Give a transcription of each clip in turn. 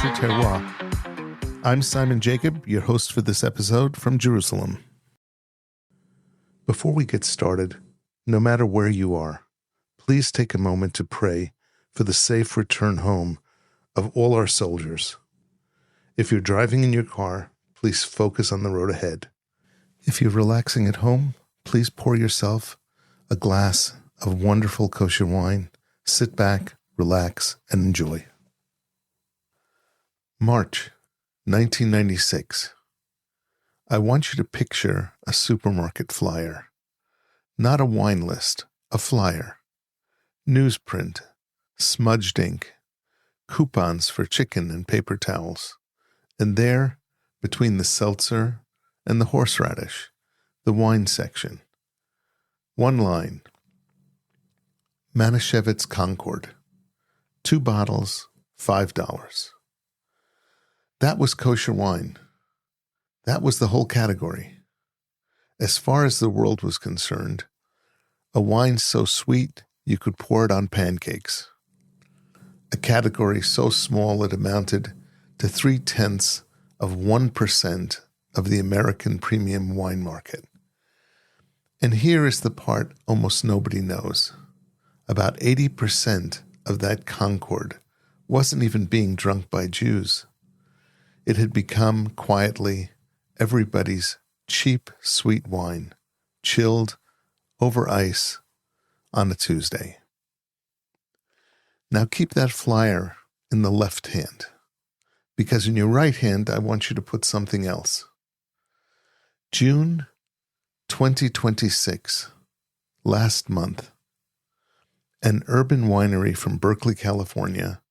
Kosher Terroir. I'm Simon Jacob, your host for this episode from Jerusalem. Before we get started, no matter where you are, please take a moment to pray for the safe return home of all our soldiers. If you're driving in your car, please focus on the road ahead. If you're relaxing at home, please pour yourself a glass of wonderful kosher wine. Sit back, relax, and enjoy. March 1996. I want you to picture a supermarket flyer. Not a wine list, a flyer. Newsprint, smudged ink, coupons for chicken and paper towels. And there, between the seltzer and the horseradish, the wine section. One line. Manischewitz Concord. 2 bottles, $5. That was kosher wine. That was the whole category. As far as the world was concerned, a wine so sweet you could pour it on pancakes. A category so small it amounted to 0.3% of the American premium wine market. And here is the part almost nobody knows. About 80% of that Concord wasn't even being drunk by Jews. It had become, quietly, everybody's cheap, sweet wine, chilled over ice on a Tuesday. Now keep that flyer in the left hand, because in your right hand, I want you to put something else. June 2026, last month, an urban winery from Berkeley, California,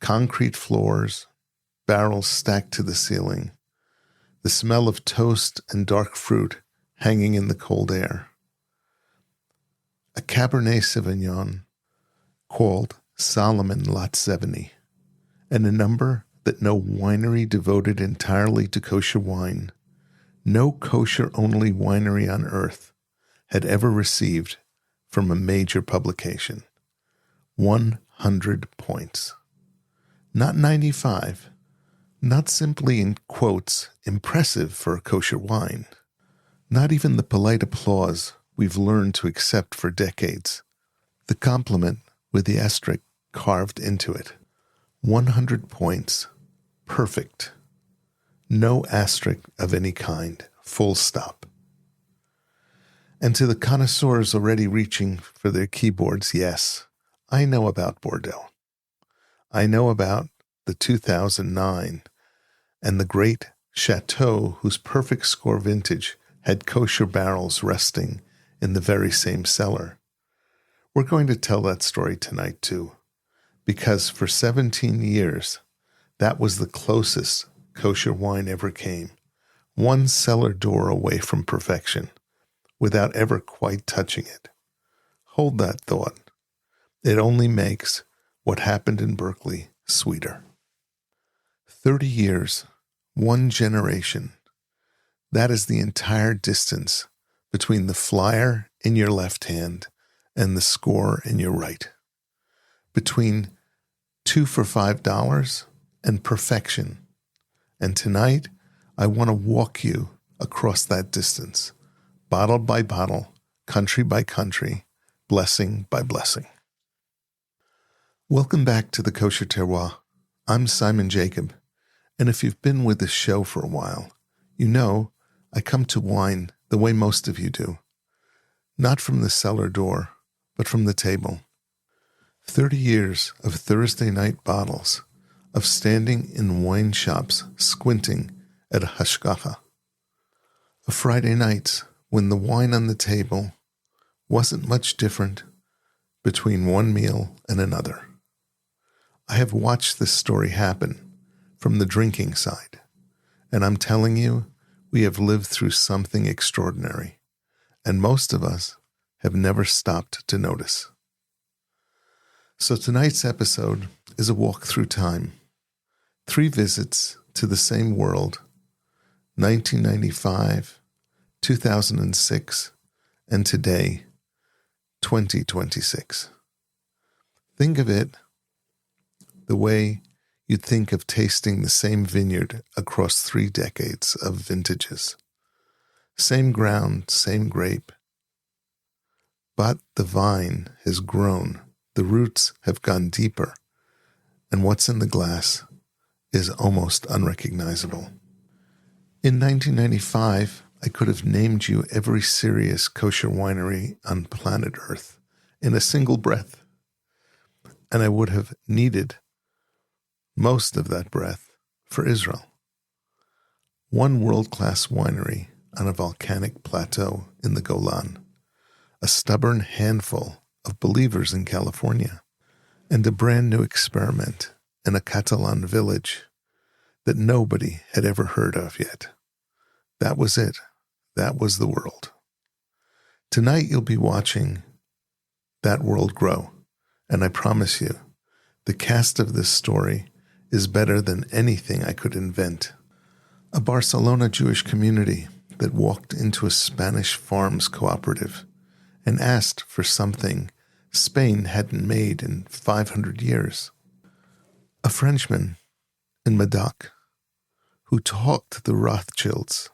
concrete floors, barrels stacked to the ceiling, the smell of toast and dark fruit hanging in the cold air. A Cabernet Sauvignon called Solomon Lot 70, and a number that no winery devoted entirely to kosher wine, no kosher-only winery on earth, had ever received from a major publication. 100 points. Not 95. Not simply, in quotes, impressive for a kosher wine. Not even the polite applause we've learned to accept for decades. The compliment with the asterisk carved into it. 100 points. Perfect. No asterisk of any kind. Full stop. And to the connoisseurs already reaching for their keyboards, yes, I know about Bordeaux. I know about the 2009 and the great châteaux whose perfect score vintage had kosher barrels resting in the very same cellar. We're going to tell that story tonight too, because for 17 years, that was the closest kosher wine ever came, one cellar door away from perfection, without ever quite touching it. Hold that thought. It only makes what happened in Berkeley sweeter. 30 years, one generation. That is the entire distance between the flyer in your left hand and the score in your right. Between 2 for $5 and perfection. And tonight, I want to walk you across that distance. Bottle by bottle, country by country, blessing by blessing. Welcome back to the Kosher Terroir. I'm Simon Jacob, and if you've been with this show for a while, you know I come to wine the way most of you do. Not from the cellar door, but from the table. 30 years of Thursday night bottles, of standing in wine shops squinting at a hashgacha. Of Friday nights when the wine on the table wasn't much different between one meal and another. I have watched this story happen from the drinking side, and I'm telling you, we have lived through something extraordinary, and most of us have never stopped to notice. So tonight's episode is a walk through time. 3 visits to the same world, 1995, 2006, and today, 2026. Think of it the way you'd think of tasting the same vineyard across 3 decades of vintages. Same ground, same grape. But the vine has grown, the roots have gone deeper, and what's in the glass is almost unrecognizable. In 1995, I could have named you every serious kosher winery on planet Earth in a single breath, and I would have needed most of that breath for Israel. One world-class winery on a volcanic plateau in the Golan, a stubborn handful of believers in California, and a brand new experiment in a Catalan village that nobody had ever heard of yet. That was it. That was the world. Tonight you'll be watching that world grow, and I promise you, the cast of this story is better than anything I could invent. A Barcelona Jewish community that walked into a Spanish farms cooperative and asked for something Spain hadn't made in 500 years. A Frenchman in Medoc who talked the Rothschilds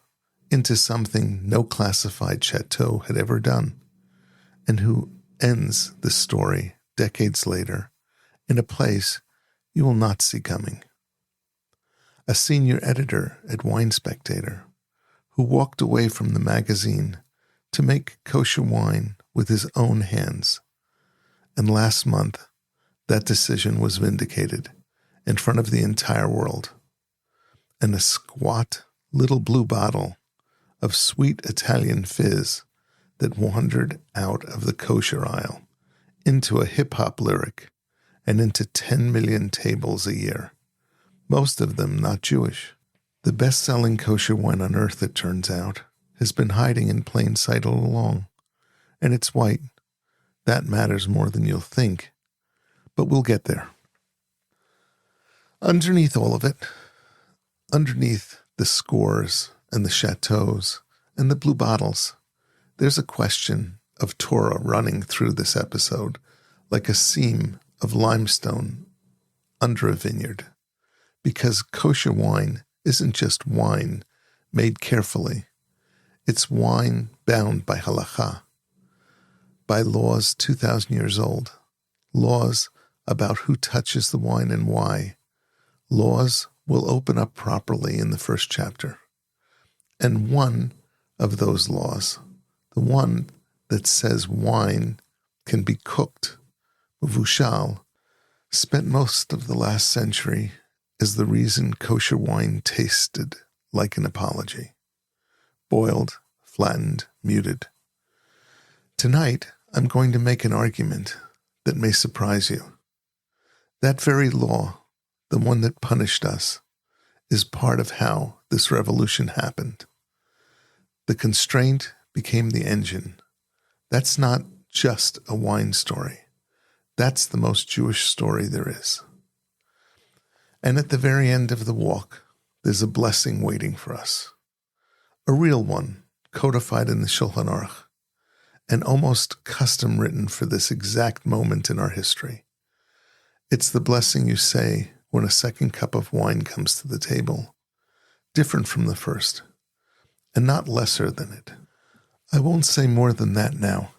into something no classified chateau had ever done, and who ends the story decades later in a place you will not see coming. A senior editor at Wine Spectator who walked away from the magazine to make kosher wine with his own hands. And last month, that decision was vindicated in front of the entire world. And a squat little blue bottle of sweet Italian fizz that wandered out of the kosher aisle into a hip-hop lyric and into 10 million tables a year, most of them not Jewish. The best-selling kosher wine on earth, it turns out, has been hiding in plain sight all along, and it's white. That matters more than you'll think, but we'll get there. Underneath all of it, underneath the scores and the chateaux and the blue bottles, there's a question of Torah running through this episode like a seam of limestone under a vineyard, because kosher wine isn't just wine made carefully. It's wine bound by halacha, by laws 2,000 years old, laws about who touches the wine and why. Laws will open up properly in the first chapter. And one of those laws, the one that says wine can be cooked, mevushal, spent most of the last century as the reason kosher wine tasted like an apology. Boiled, flattened, muted. Tonight, I'm going to make an argument that may surprise you. That very law, the one that punished us, is part of how this revolution happened. The constraint became the engine. That's not just a wine story. That's the most Jewish story there is. And at the very end of the walk, there's a blessing waiting for us. A real one, codified in the Shulchan Aruch, and almost custom written for this exact moment in our history. It's the blessing you say when a second cup of wine comes to the table, different from the first, and not lesser than it. I won't say more than that now,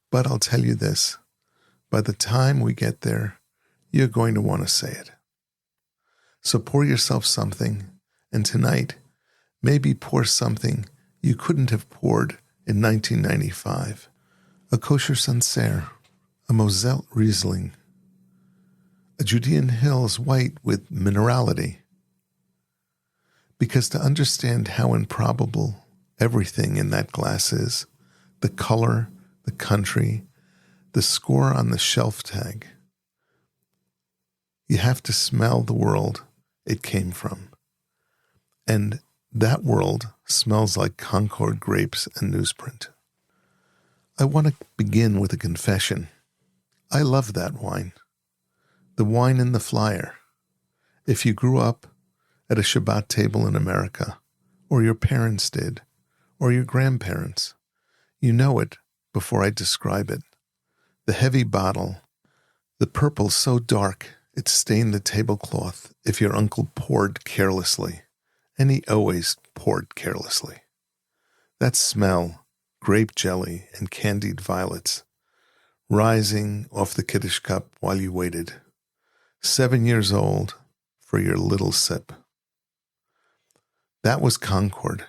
but I'll tell you this. By the time we get there, you're going to want to say it. So pour yourself something, and tonight, maybe pour something you couldn't have poured in 1995. A kosher Sancerre, a Moselle Riesling, a Judean Hills white with minerality. Because to understand how improbable everything in that glass is, the color, the country, the score on the shelf tag, you have to smell the world it came from. And that world smells like Concord grapes and newsprint. I want to begin with a confession. I love that wine. The wine in the flyer. If you grew up at a Shabbat table in America, or your parents did, or your grandparents, you know it before I describe it. The heavy bottle, the purple so dark It stained the tablecloth if your uncle poured carelessly, and he always poured carelessly. That smell, grape jelly and candied violets, rising off the Kiddush cup while you waited, 7 years old, for your little sip. That was Concord,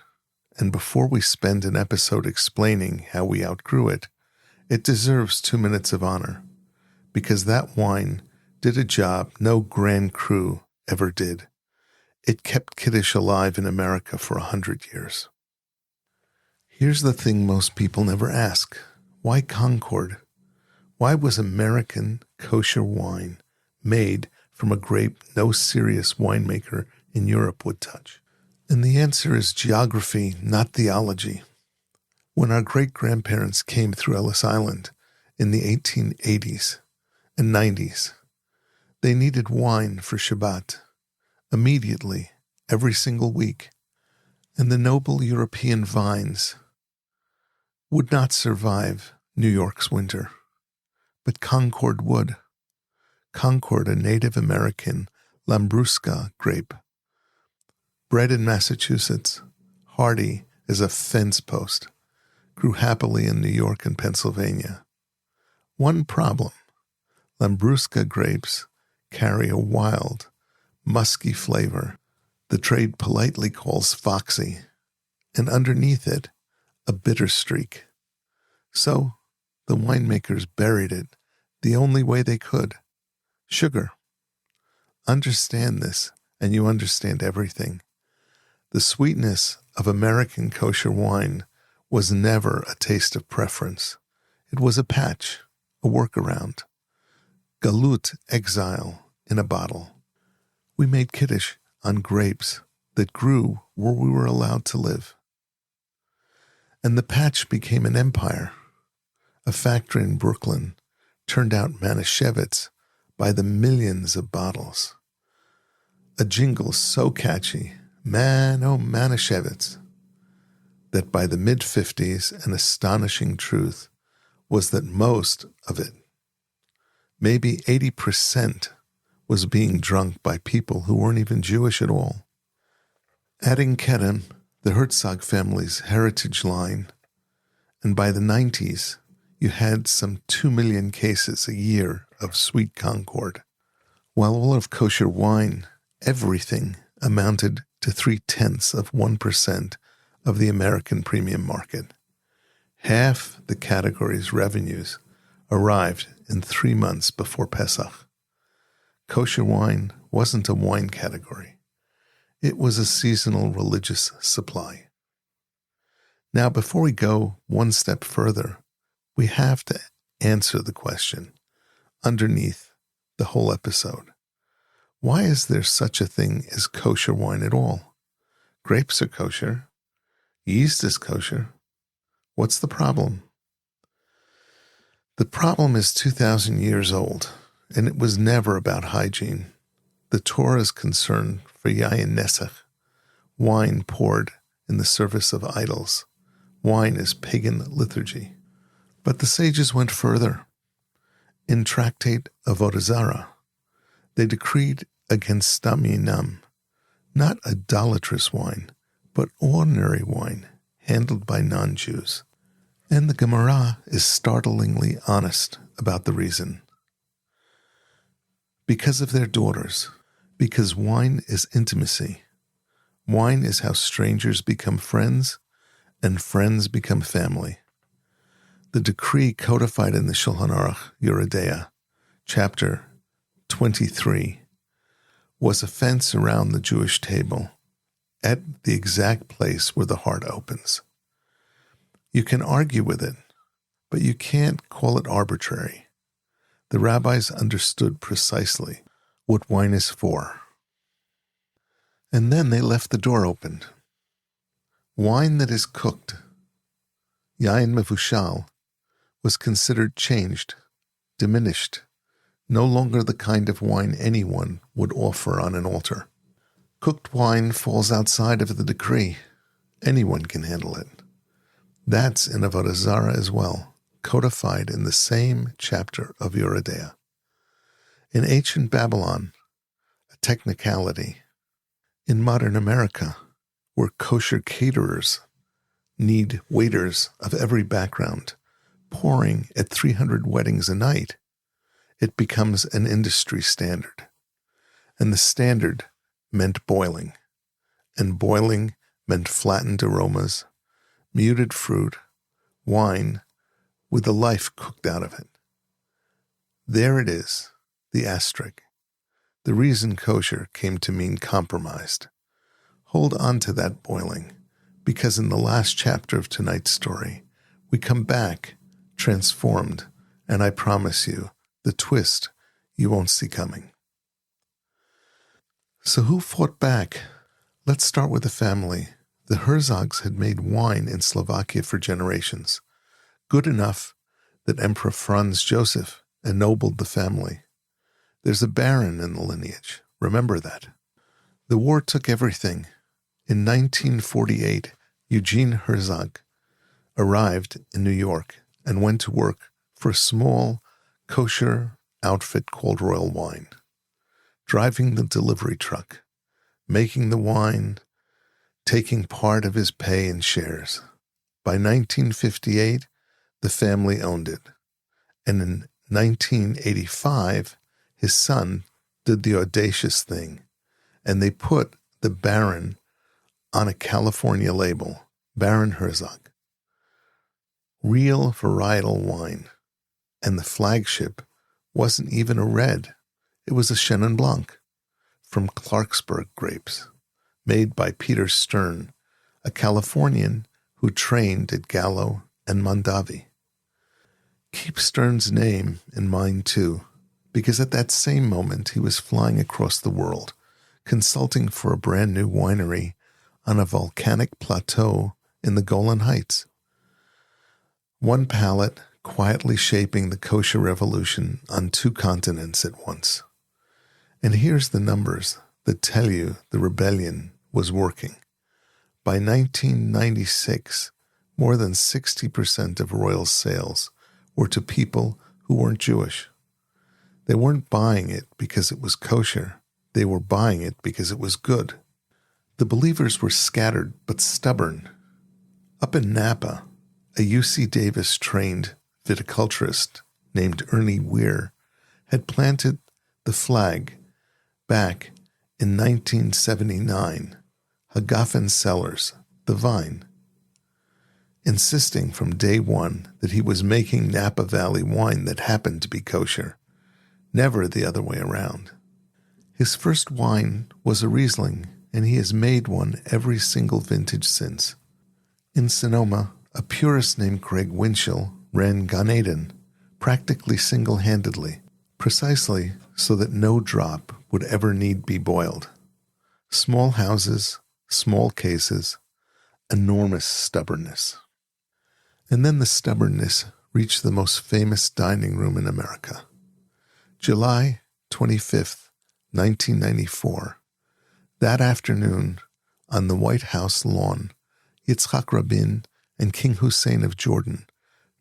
and before we spend an episode explaining how we outgrew it, it deserves 2 minutes of honor, because that wine did a job no Grand Cru ever did. It kept Kiddush alive in America for 100 years. Here's the thing most people never ask. Why Concord? Why was American kosher wine made from a grape no serious winemaker in Europe would touch? And the answer is geography, not theology. When our great-grandparents came through Ellis Island in the 1880s and 90s, they needed wine for Shabbat immediately, every single week, and the noble European vines would not survive New York's winter. But Concord would. Concord, a Native American Lambrusco grape, bred in Massachusetts, hardy as a fence post, grew happily in New York and Pennsylvania. One problem: Lambrusco grapes carry a wild, musky flavor the trade politely calls foxy, and underneath it, a bitter streak. So the winemakers buried it the only way they could: sugar. Understand this, and you understand everything. The sweetness of American kosher wine was never a taste of preference. It was a patch, a workaround. Galut, exile, in a bottle. We made Kiddush on grapes that grew where we were allowed to live. And the patch became an empire. A factory in Brooklyn turned out Manischewitz by the millions of bottles. A jingle so catchy, man oh Manischewitz, that by the mid-50s an astonishing truth was that most of it, maybe 80%, was being drunk by people who weren't even Jewish at all. Adding Kedem, the Herzog family's heritage line, and by the 90s, you had some 2 million cases a year of sweet Concord. While all of kosher wine, everything, amounted to 0.3% of the American premium market. Half the category's revenues arrived in 3 months before Pesach. Kosher wine wasn't a wine category. It was a seasonal religious supply. Now, before we go one step further, we have to answer the question underneath the whole episode. Why is there such a thing as kosher wine at all? Grapes are kosher. Yeast is kosher. What's the problem? The problem is 2,000 years old, and it was never about hygiene. The Torah is concerned for yayin nesach, wine poured in the service of idols. Wine is pagan liturgy. But the sages went further. In Tractate Avodah Zarah, they decreed against stam yinam, not idolatrous wine, but ordinary wine handled by non-Jews. And the Gemara is startlingly honest about the reason. Because of their daughters, because wine is intimacy. Wine is how strangers become friends, and friends become family. The decree codified in the Shulchan Aruch Yeridea, chapter 23, was a fence around the Jewish table at the exact place where the heart opens. You can argue with it, but you can't call it arbitrary. The rabbis understood precisely what wine is for. And then they left the door open. Wine that is cooked, yayin mevushal, was considered changed, diminished, no longer the kind of wine anyone would offer on an altar. Cooked wine falls outside of the decree. Anyone can handle it. That's in Avodah Zarah as well, codified in the same chapter of Yeridea. In ancient Babylon, a technicality. In modern America, where kosher caterers need waiters of every background, pouring at 300 weddings a night, it becomes an industry standard. And the standard meant boiling, and boiling meant flattened aromas, muted fruit, wine with the life cooked out of it. There it is, the asterisk. The reason kosher came to mean compromised. Hold on to that boiling, because in the last chapter of tonight's story, we come back transformed, and I promise you, the twist you won't see coming. So who fought back? Let's start with the family. The Herzogs had made wine in Slovakia for generations, good enough that Emperor Franz Joseph ennobled the family. There's a baron in the lineage. Remember that. The war took everything. In 1948, Eugene Herzog arrived in New York and went to work for a small kosher outfit called Royal Wine, driving the delivery truck, making the wine, taking part of his pay in shares. By 1958, the family owned it. And in 1985, his son did the audacious thing, and they put the Baron on a California label, Baron Herzog. Real varietal wine. And the flagship wasn't even a red. It was a Chenin Blanc from Clarksburg grapes, made by Peter Stern, a Californian who trained at Gallo and Mondavi. Keep Stern's name in mind too, because at that same moment he was flying across the world, consulting for a brand new winery on a volcanic plateau in the Golan Heights. One palate quietly shaping the kosher revolution on 2 continents at once. And here's the numbers that tell you the rebellion was working. By 1996, more than 60% of Royal sales were to people who weren't Jewish. They weren't buying it because it was kosher. They were buying it because it was good. The believers were scattered but stubborn. Up in Napa, a UC Davis-trained viticulturist named Ernie Weir had planted the flag back in 1979, Hagafen Cellars, the vine, insisting from day one that he was making Napa Valley wine that happened to be kosher, never the other way around. His first wine was a Riesling, and he has made one every single vintage since. In Sonoma, a purist named Greg Winchell ran Gan Eden, practically single-handedly, precisely so that no drop would ever need be boiled. Small houses, small cases, enormous stubbornness. And then the stubbornness reached the most famous dining room in America. July 25th, 1994. That afternoon, on the White House lawn, Yitzhak Rabin and King Hussein of Jordan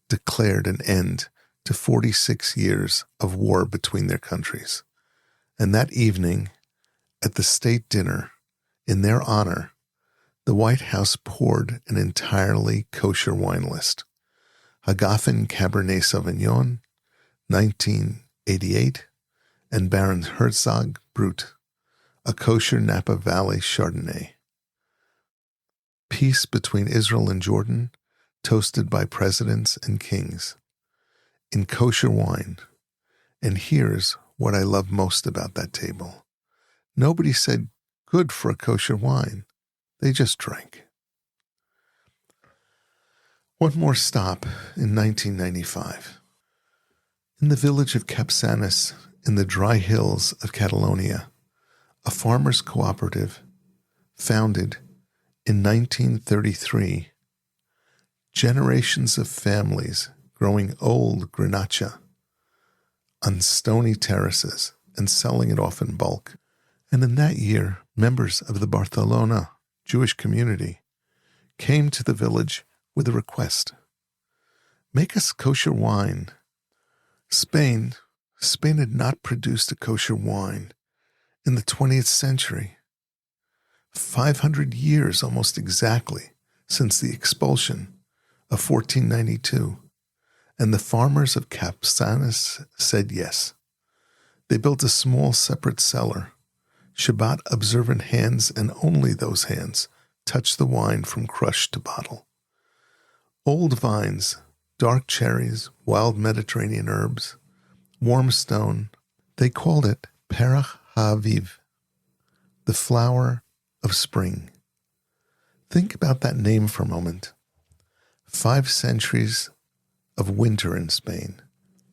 declared an end to 46 years of war between their countries. And that evening, at the state dinner, in their honor, the White House poured an entirely kosher wine list. Hagafen Cabernet Sauvignon, 1988, and Baron Herzog Brut, a kosher Napa Valley Chardonnay. Peace between Israel and Jordan, toasted by presidents and kings, in kosher wine. And here's what I love most about that table. Nobody said, good for a kosher wine. They just drank. One more stop in 1995. In the village of Capsanis, in the dry hills of Catalonia, a farmers' cooperative founded in 1933, generations of families growing old Grenache on stony terraces and selling it off in bulk. And in that year, members of the Barcelona Jewish community came to the village with a request. Make us kosher wine. Spain, Spain had not produced a kosher wine in the 20th century, 500 years almost exactly since the expulsion of 1492, and the farmers of Capsanis said yes. They built a small separate cellar. Shabbat-observant hands, and only those hands, touched the wine from crush to bottle. Old vines, dark cherries, wild Mediterranean herbs, warm stone, they called it Perach HaAviv, the flower of spring. Think about that name for a moment. 5 centuries of winter in Spain.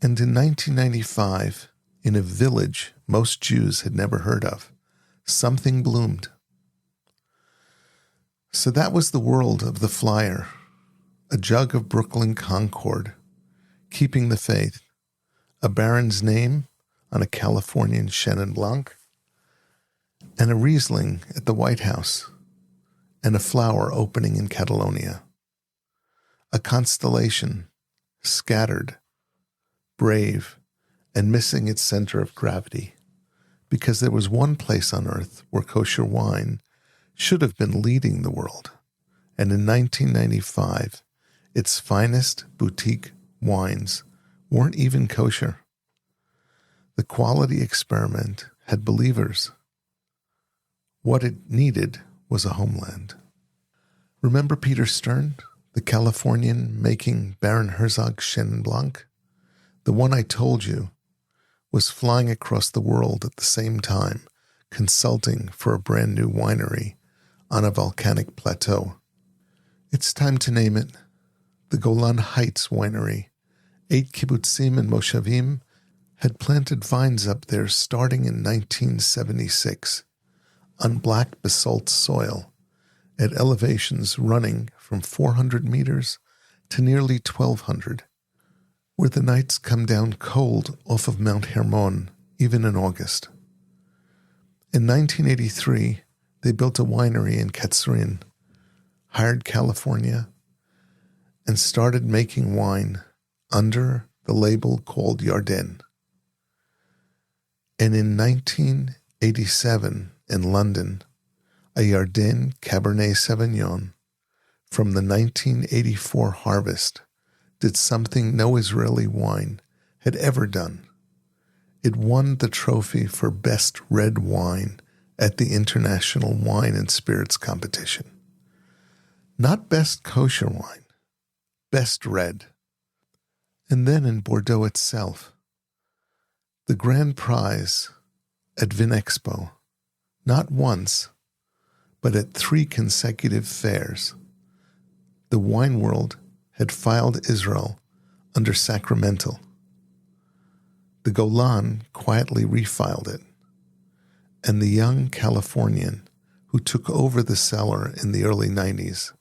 And in 1995, in a village most Jews had never heard of, something bloomed. So that was the world of the flyer, a jug of Brooklyn Concord, keeping the faith, a baron's name on a Californian Chenin Blanc, and a Riesling at the White House, and a flower opening in Catalonia. A constellation, scattered, brave, and missing its center of gravity, because there was one place on earth where kosher wine should have been leading the world, and in 1995, its finest boutique wines weren't even kosher. The quality experiment had believers. What it needed was a homeland. Remember Peter Stern, the Californian making Baron Herzog's Chenin Blanc? The one I told you was flying across the world at the same time, consulting for a brand new winery on a volcanic plateau. It's time to name it. The Golan Heights Winery, 8 kibbutzim and moshavim, had planted vines up there starting in 1976 on black basalt soil at elevations running from 400 meters to nearly 1,200, where the nights come down cold off of Mount Hermon, even in August. In 1983, they built a winery in Catering, hired California, and started making wine under the label called Yarden. And in 1987, in London, a Yarden Cabernet Sauvignon from the 1984 harvest did something no Israeli wine had ever done. It won the trophy for best red wine at the International Wine and Spirits Competition. Not best kosher wine, best red. And then in Bordeaux itself, the grand prize at Vinexpo, not once, but at 3 consecutive fairs, the wine world had filed Israel under sacramental. The Golan quietly refiled it, and the young Californian who took over the cellar in the early 90s,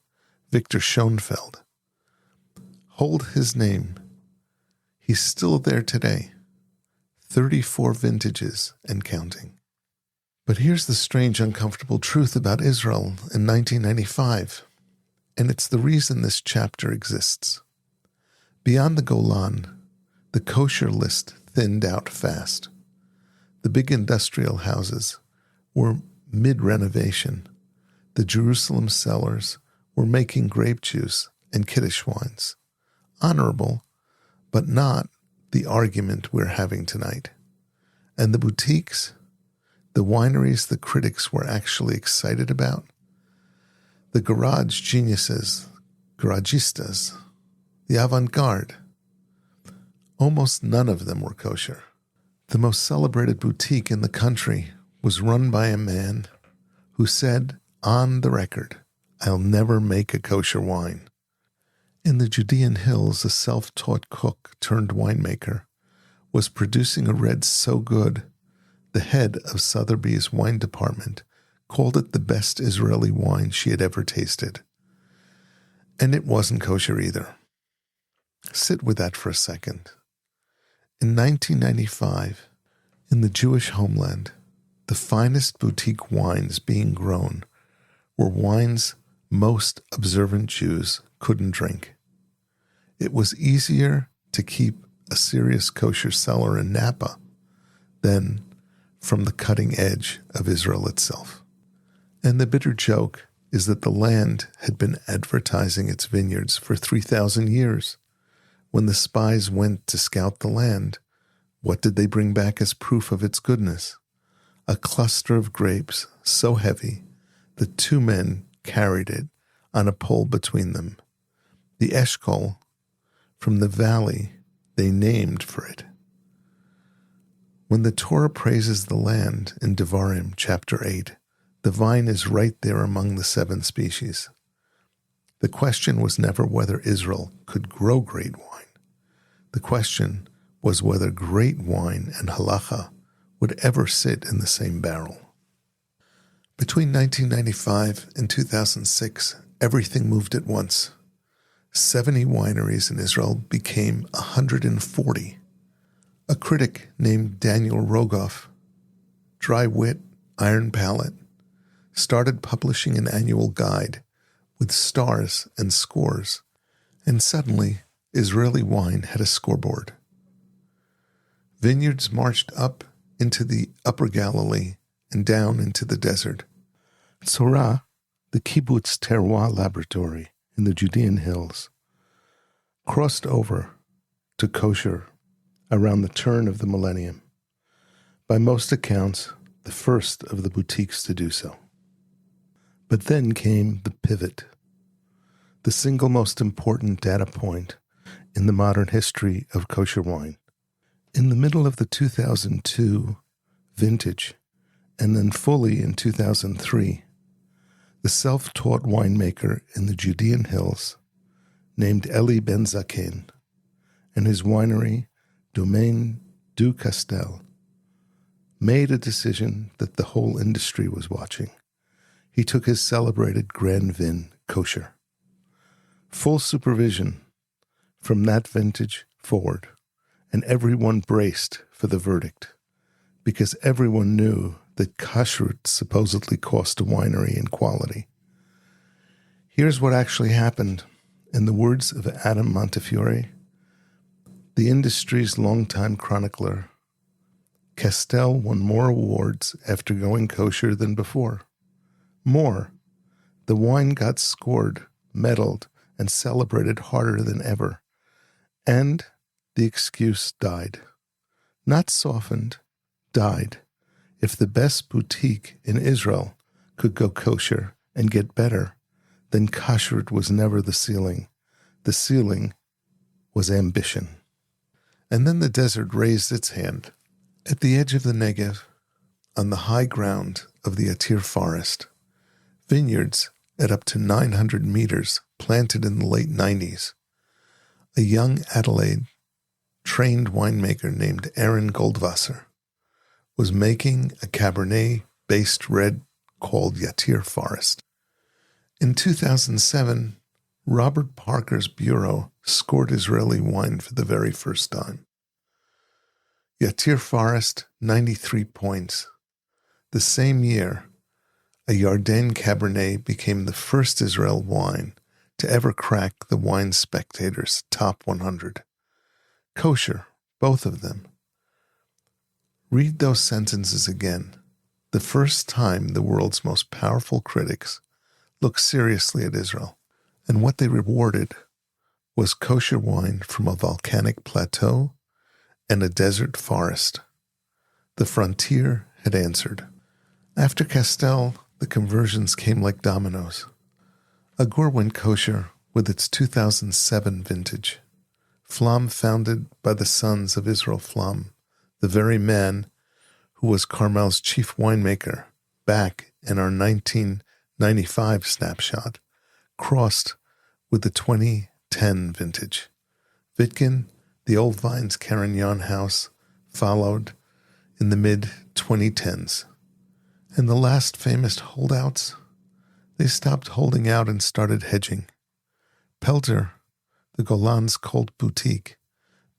Victor Schoenfeld, hold his name. He's still there today, 34 vintages and counting. But here's the strange, uncomfortable truth about Israel in 1995, and it's the reason this chapter exists. Beyond the Golan, the kosher list thinned out fast. The big industrial houses were mid-renovation. The Jerusalem cellars were making grape juice and Kiddush wines. Honorable, but not the argument we're having tonight. And the boutiques, the wineries the critics were actually excited about, the garage geniuses, garagistas, the avant-garde, almost none of them were kosher. The most celebrated boutique in the country was run by a man who said, on the record, "I'll never make a kosher wine." In the Judean hills, a self-taught cook turned winemaker was producing a red so good, the head of Sotheby's wine department called it the best Israeli wine she had ever tasted. And it wasn't kosher either. Sit with that for a second. In 1995, in the Jewish homeland, the finest boutique wines being grown were wines most observant Jews couldn't drink. It was easier to keep a serious kosher cellar in Napa than from the cutting edge of Israel itself. And the bitter joke is that the land had been advertising its vineyards for 3,000 years. When the spies went to scout the land, what did they bring back as proof of its goodness? A cluster of grapes so heavy that 2 men carried it on a pole between them. The Eshkol from the valley they named for it. When the Torah praises the land in Devarim chapter 8, the vine is right there among the 7 species. The question was never whether Israel could grow great wine. The question was whether great wine and halacha would ever sit in the same barrel. Between 1995 and 2006, everything moved at once. 70 wineries in Israel became 140. A critic named Daniel Rogoff, dry wit, iron palate, started publishing an annual guide with stars and scores, and suddenly Israeli wine had a scoreboard. Vineyards marched up into the Upper Galilee and down into the desert. Tzorah, the kibbutz terroir laboratory in the Judean hills, crossed over to kosher around the turn of the millennium. By most accounts, the first of the boutiques to do so. But then came the pivot, the single most important data point in the modern history of kosher wine. In the middle of the 2002 vintage, and then fully in 2003, the self-taught winemaker in the Judean hills, named Eli Ben Zaken, and his winery, Domaine du Castel, made a decision that the whole industry was watching. He took his celebrated Grand Vin kosher. Full supervision from that vintage forward, and everyone braced for the verdict, because everyone knew that kashrut supposedly cost a winery in quality. Here's what actually happened. In the words of Adam Montefiore, the industry's longtime chronicler, Castel won more awards after going kosher than before. More. The wine got scored, medaled, and celebrated harder than ever. And the excuse died. Not softened, died. If the best boutique in Israel could go kosher and get better, then kashrut was never the ceiling. The ceiling was ambition. And then the desert raised its hand. At the edge of the Negev, on the high ground of the Atir forest, vineyards at up to 900 meters planted in the late 90s. A young Adelaide-trained winemaker named Aaron Goldwasser was making a Cabernet-based red called Yatir Forest. In 2007, Robert Parker's bureau scored Israeli wine for the very first time. Yatir Forest, 93 points. The same year, a Yarden Cabernet became the first Israel wine to ever crack the Wine Spectator's top 100. Kosher, both of them. Read those sentences again. The first time the world's most powerful critics looked seriously at Israel, and what they rewarded was kosher wine from a volcanic plateau and a desert forest. The frontier had answered. After Castel, the conversions came like dominoes. Agur went kosher with its 2007 vintage. Flam, founded by the sons of Israel Flam, the very man who was Carmel's chief winemaker back in our 1995 snapshot, crossed with the 2010 vintage. Vitkin, the Old Vines Carignan house, followed in the mid-2010s. And the last famous holdouts, they stopped holding out and started hedging. Pelter, the Golan's Colt boutique,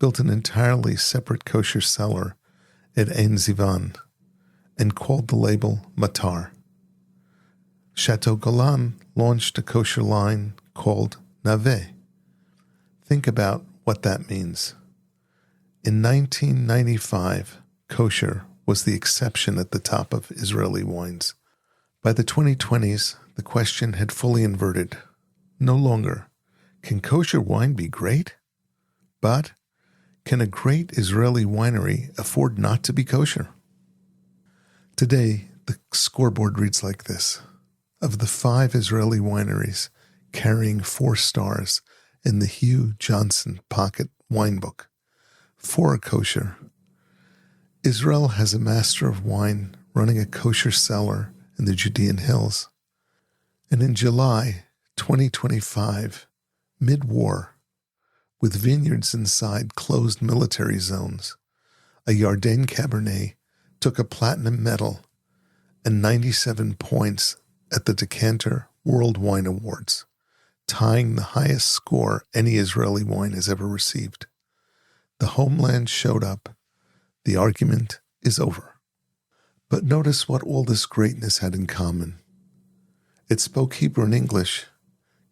built an entirely separate kosher cellar at Ein Zivan and called the label Matar. Chateau Golan launched a kosher line called Nave. Think about what that means. In 1995, kosher was the exception at the top of Israeli wines. By the 2020s, the question had fully inverted. No longer, can kosher wine be great? But can a great Israeli winery afford not to be kosher? Today, the scoreboard reads like this. Of the 5 Israeli wineries carrying 4 stars in the Hugh Johnson Pocket Wine Book, 4 are kosher. Israel has a master of wine running a kosher cellar in the Judean hills. And in July 2025, mid-war, with vineyards inside closed military zones, a Yarden Cabernet took a platinum medal and 97 points at the Decanter World Wine Awards, tying the highest score any Israeli wine has ever received. The homeland showed up. The argument is over. But notice what all this greatness had in common. It spoke Hebrew and English,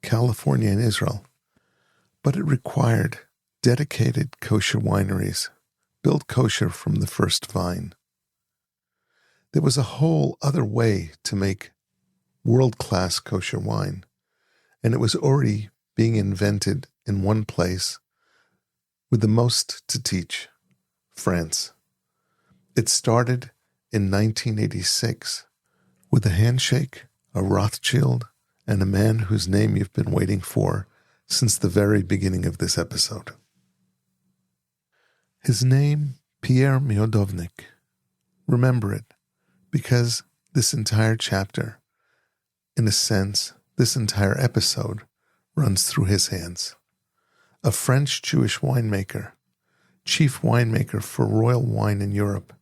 California and Israel, but it required dedicated kosher wineries, built kosher from the first vine. There was a whole other way to make world-class kosher wine, and it was already being invented in one place with the most to teach, France. It started in 1986 with a handshake, a Rothschild, and a man whose name you've been waiting for since the very beginning of this episode. His name, Pierre Miodovnik. Remember it, because this entire chapter, in a sense, this entire episode, runs through his hands. A French-Jewish winemaker, chief winemaker for royal wine in Europe,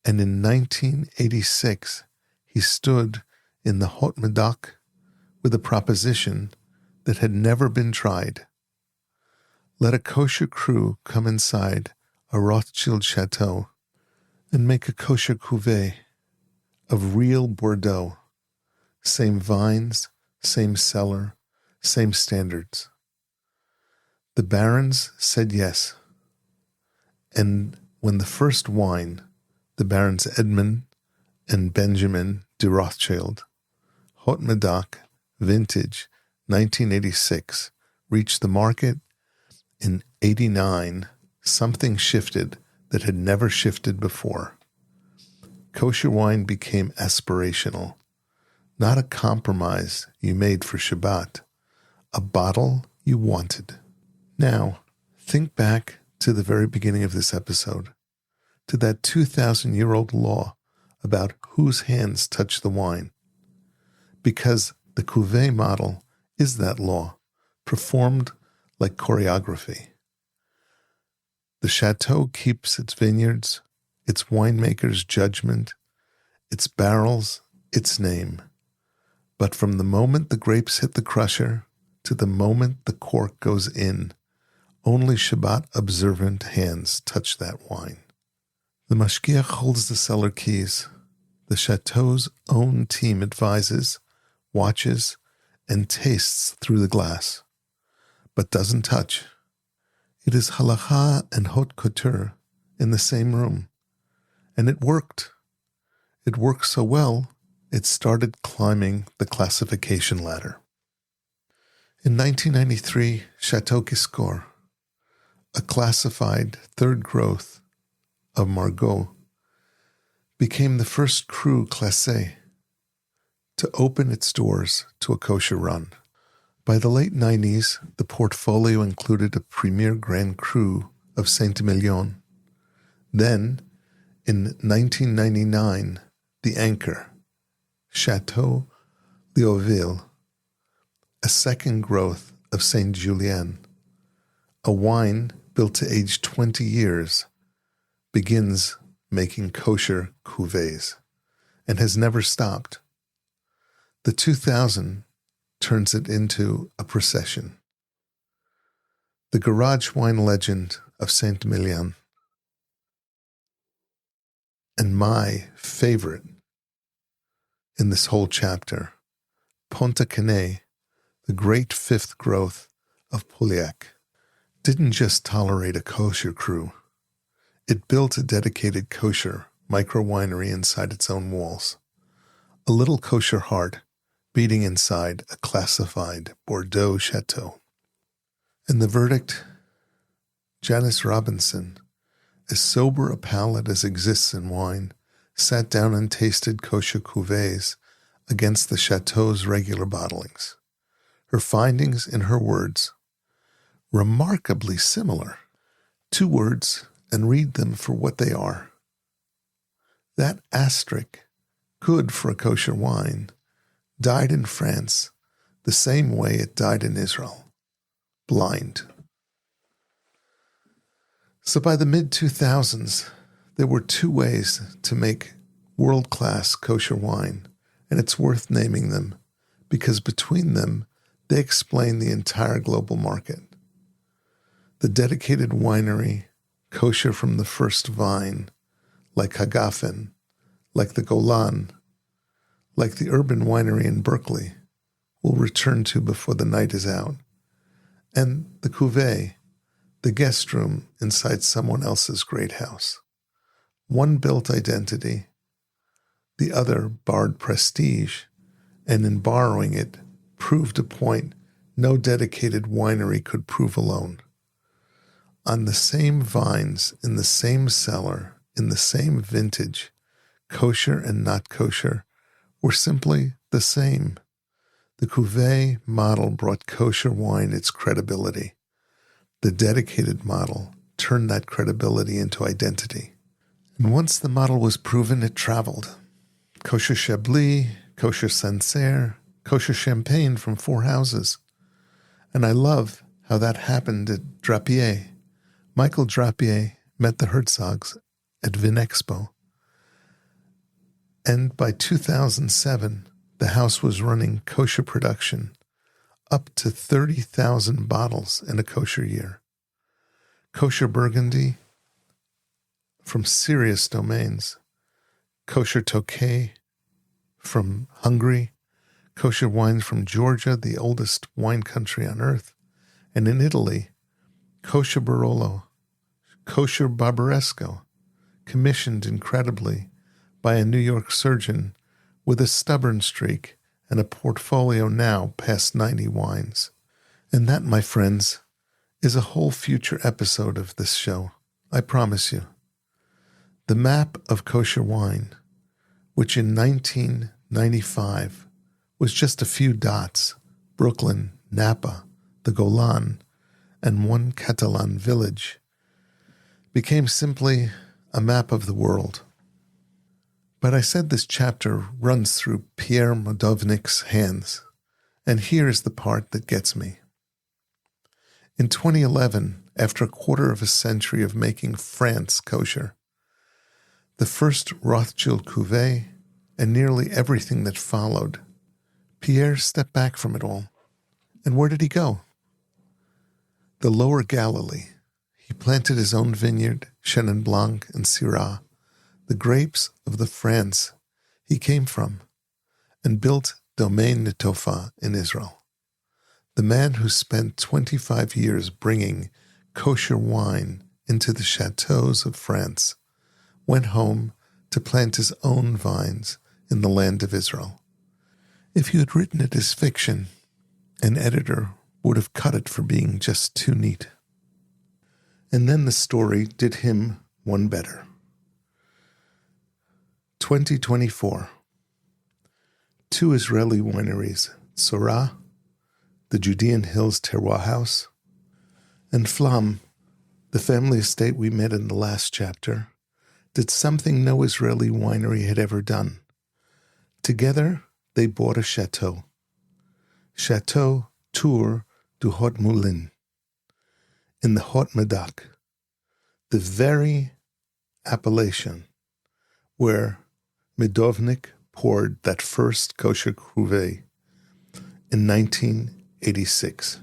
and in 1986, he stood in the Haute Medoc with a proposition that had never been tried. Let a kosher crew come inside a Rothschild château and make a kosher cuvée of real Bordeaux. Same vines, same cellar, same standards. The barons said yes. And when the first wine, the barons Edmund and Benjamin de Rothschild, Haute Medoc, vintage 1986, reached the market, in 89, something shifted that had never shifted before. Kosher wine became aspirational, not a compromise you made for Shabbat, a bottle you wanted. Now, think back to the very beginning of this episode, to that 2,000-year-old law about whose hands touch the wine. Because the cuvée model is that law, performed like choreography. The chateau keeps its vineyards, its winemaker's judgment, its barrels, its name. But from the moment the grapes hit the crusher to the moment the cork goes in, only Shabbat-observant hands touch that wine. The mashgiach holds the cellar keys. The chateau's own team advises, watches, and tastes through the glass, but doesn't touch. It is halacha and haute couture in the same room. And it worked. It worked so well, it started climbing the classification ladder. In 1993, Chateau Giscard, a classified third growth of Margaux, became the first cru classé to open its doors to a kosher run. By the late 90s, the portfolio included a premier Grand Cru of Saint-Emilion. Then, in 1999, the anchor, Chateau Léoville, a second growth of Saint Julien, a wine built to age 20 years, begins making kosher cuvées and has never stopped. The 2000 turns it into a procession. The garage wine legend of Saint-Emilion. And my favorite in this whole chapter, Ponta Canet, the great fifth growth of Pauillac, didn't just tolerate a kosher cru. it built a dedicated kosher micro-winery inside its own walls. A little kosher heart beating inside a classified Bordeaux château. And the verdict? Janice Robinson, as sober a palate as exists in wine, sat down and tasted kosher cuvées against the chateau's regular bottlings. Her findings, in her words, remarkably similar. 2 words, and read them for what they are. That asterisk, good for a kosher wine, died in France the same way it died in Israel, blind. So by the mid-2000s, there were 2 ways to make world-class kosher wine, and it's worth naming them because between them, they explain the entire global market. The dedicated winery, kosher from the first vine, like Hagafen, like the Golan, like the urban winery in Berkeley, we'll return to before the night is out, and the cuvée, the guest room inside someone else's great house. One built identity, the other borrowed prestige, and in borrowing it, proved a point no dedicated winery could prove alone. On the same vines, in the same cellar, in the same vintage, kosher and not kosher were simply the same. The cuvée model brought kosher wine its credibility. The dedicated model turned that credibility into identity. And once the model was proven, it traveled. Kosher Chablis, kosher Sancerre, kosher Champagne from 4 houses. And I love how that happened at Drapier. Michael Drapier met the Herzogs at Vinexpo. And by 2007, the house was running kosher production up to 30,000 bottles in a kosher year. Kosher Burgundy from serious domains. Kosher Tokay from Hungary. Kosher wines from Georgia, the oldest wine country on earth. And in Italy, Kosher Barolo, Kosher Barbaresco, commissioned incredibly by a New York surgeon with a stubborn streak and a portfolio now past 90 wines. And that, my friends, is a whole future episode of this show, I promise you. The map of kosher wine, which in 1995 was just a few dots, Brooklyn, Napa, the Golan, and one Catalan village, became simply a map of the world. But I said this chapter runs through Pierre Modovnik's hands, and here's the part that gets me. In 2011, after a quarter of a century of making France kosher, the first Rothschild cuvée, and nearly everything that followed, Pierre stepped back from it all. And where did he go? The Lower Galilee. He planted his own vineyard, Chenin Blanc and Syrah, the grapes of the France he came from, and built Domaine Netofa in Israel. The man who spent 25 years bringing kosher wine into the chateaux of France went home to plant his own vines in the land of Israel. If you had written it as fiction, an editor would have cut it for being just too neat. And then the story did him one better. 2024. 2 Israeli wineries, Sorah, the Judean Hills Terroir House, and Flam, the family estate we met in the last chapter, did something no Israeli winery had ever done. Together, they bought a chateau. Chateau Tour du Haut Moulin, in the Haut Medoc, the very appellation where Medovnik poured that first kosher cuvée in 1986.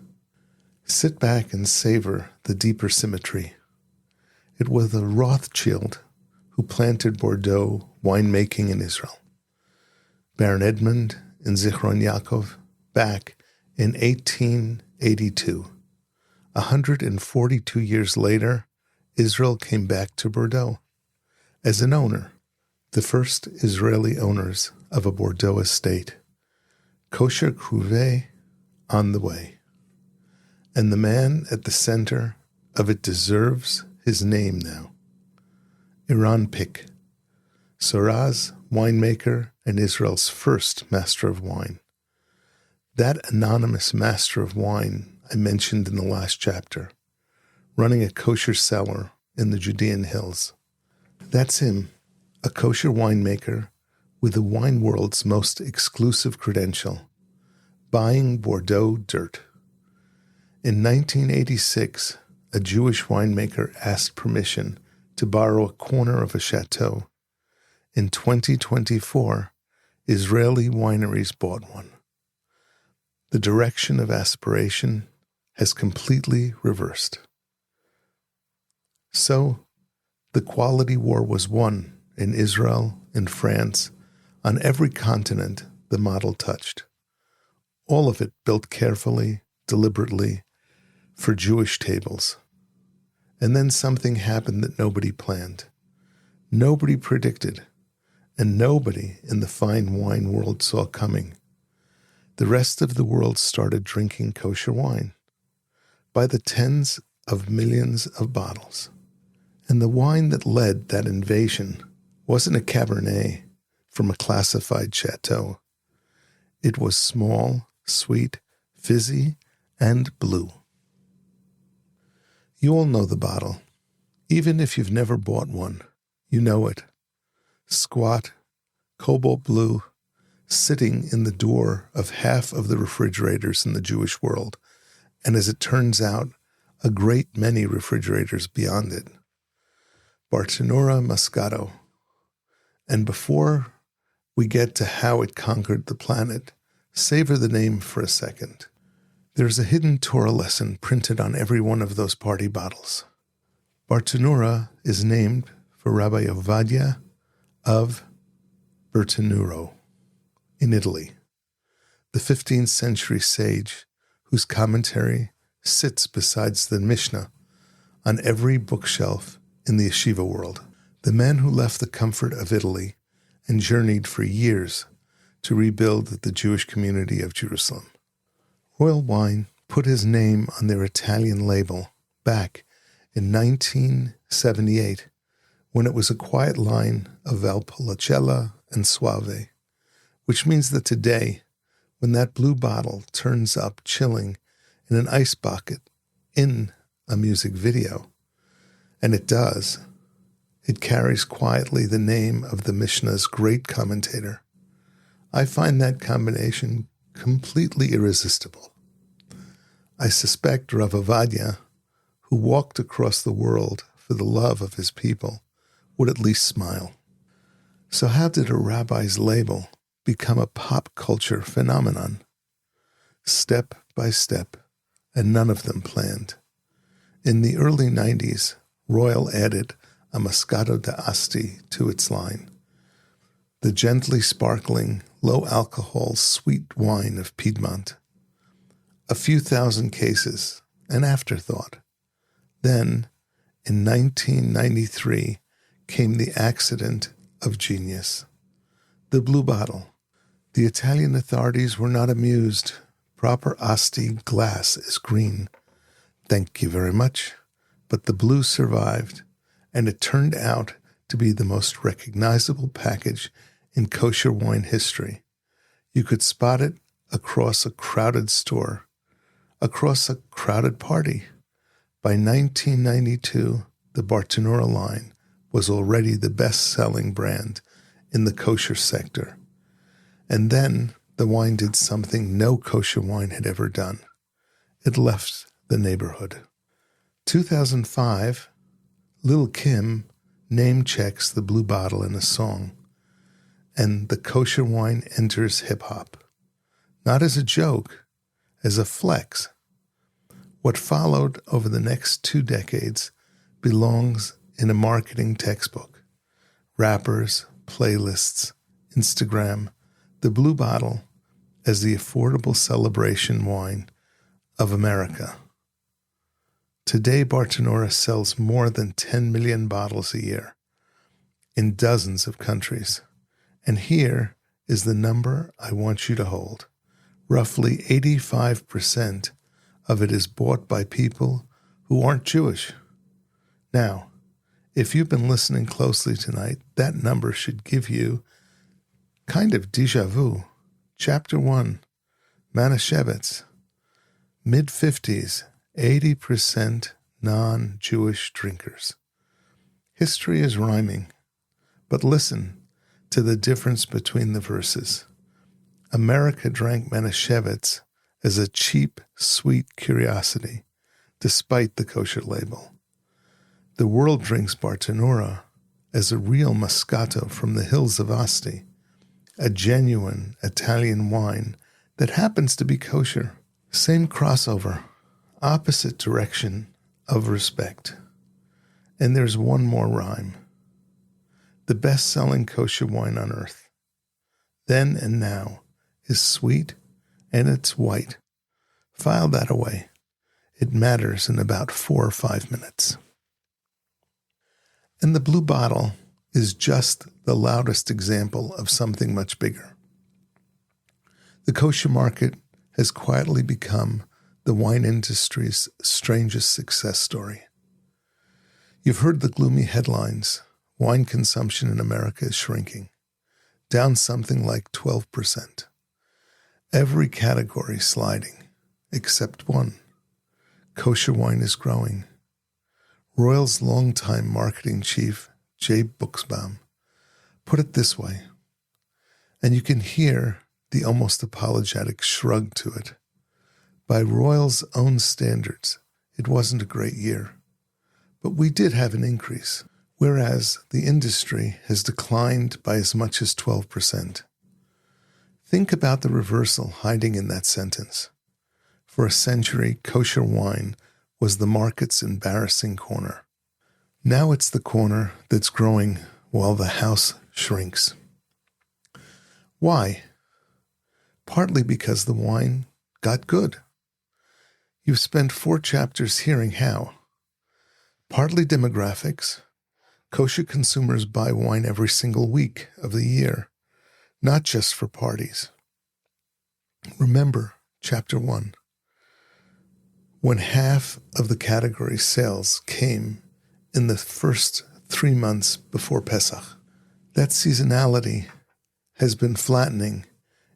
Sit back and savor the deeper symmetry. It was a Rothschild who planted Bordeaux winemaking in Israel. Baron Edmund in Zichron Yaakov back in 1882. 142 years later, Israel came back to Bordeaux as an owner, the first Israeli owners of a Bordeaux estate. Kosher cuvée on the way. And the man at the center of it deserves his name now. Iran Pick, Soraz, winemaker and Israel's first master of wine. That anonymous master of wine I mentioned in the last chapter, running a kosher cellar in the Judean hills. That's him, a kosher winemaker with the wine world's most exclusive credential, buying Bordeaux dirt. In 1986, a Jewish winemaker asked permission to borrow a corner of a château. In 2024, Israeli wineries bought one. The direction of aspiration has completely reversed. So, the quality war was won in Israel, in France, on every continent the model touched. All of it built carefully, deliberately, for Jewish tables. And then something happened that nobody planned. Nobody predicted. And nobody in the fine wine world saw coming. The rest of the world started drinking kosher wine by the tens of millions of bottles. And the wine that led that invasion wasn't a Cabernet from a classified chateau. It was small, sweet, fizzy, and blue. You all know the bottle. Even if you've never bought one, you know it. Squat, cobalt blue, sitting in the door of half of the refrigerators in the Jewish world, and as it turns out, a great many refrigerators beyond it. Bartonura Moscato. And before we get to how it conquered the planet, savor the name for a second. There's a hidden Torah lesson printed on every one of those party bottles. Bartonura is named for Rabbi Ovadia of Bertinuro in Italy, the 15th century sage whose commentary sits besides the Mishnah on every bookshelf in the yeshiva world. The man who left the comfort of Italy and journeyed for years to rebuild the Jewish community of Jerusalem. Royal Wine put his name on their Italian label back in 1978 when it was a quiet line of Valpolicella and Soave, which means that today, when that blue bottle turns up chilling in an ice bucket in a music video, and it does, it carries quietly the name of the Mishnah's great commentator. I find that combination completely irresistible. I suspect Rav Ovadia, who walked across the world for the love of his people, would at least smile. So how did a rabbi's label become a pop culture phenomenon? Step by step, and none of them planned. In the early 90s, Royal added a Moscato d'Asti to its line, the gently sparkling, low-alcohol, sweet wine of Piedmont. A few thousand cases, an afterthought. Then, in 1993, came the accident of genius. The blue bottle. The Italian authorities were not amused. Proper Asti glass is green. Thank you very much. But the blue survived, and it turned out to be the most recognizable package in kosher wine history. You could spot it across a crowded store, across a crowded party. By 1992, the Bartonura line was already the best-selling brand in the kosher sector. And then the wine did something no kosher wine had ever done. It left the neighborhood. 2005, Lil' Kim name-checks the blue bottle in a song, and the kosher wine enters hip-hop. Not as a joke, as a flex. What followed over the next 2 decades belongs in a marketing textbook. Rappers, playlists, Instagram, the blue bottle as the affordable celebration wine of America. Today, Bartonura sells more than 10 million bottles a year in dozens of countries. And here is the number I want you to hold. Roughly 85% of it is bought by people who aren't Jewish. Now, if you've been listening closely tonight, that number should give you kind of déjà vu. Chapter 1, Manischewitz, mid-50s, 80% non-Jewish drinkers. History is rhyming, but listen to the difference between the verses. America drank Manischewitz as a cheap, sweet curiosity, despite the kosher label. The world drinks Bartonura as a real Moscato from the hills of Asti, a genuine Italian wine that happens to be kosher. Same crossover, opposite direction of respect. And there's one more rhyme. The best-selling kosher wine on earth, then and now, is sweet and it's white. File that away. It matters in about 4 or 5 minutes. And the blue bottle is just the loudest example of something much bigger. The kosher market has quietly become the wine industry's strangest success story. You've heard the gloomy headlines. Wine consumption in America is shrinking, down something like 12%. Every category sliding, except one. Kosher wine is growing. Royal's longtime marketing chief, Jay Buchsbaum, put it this way, and you can hear the almost apologetic shrug to it. By Royal's own standards, it wasn't a great year, but we did have an increase, whereas the industry has declined by as much as 12%. Think about the reversal hiding in that sentence. For a century, kosher wine was the market's embarrassing corner. Now it's the corner that's growing while the house shrinks. Why? Partly because the wine got good. You've spent 4 chapters hearing how. Partly demographics. Kosher consumers buy wine every single week of the year, not just for parties. Remember, Chapter 1. When half of the category sales came in the first 3 months before Pesach, that seasonality has been flattening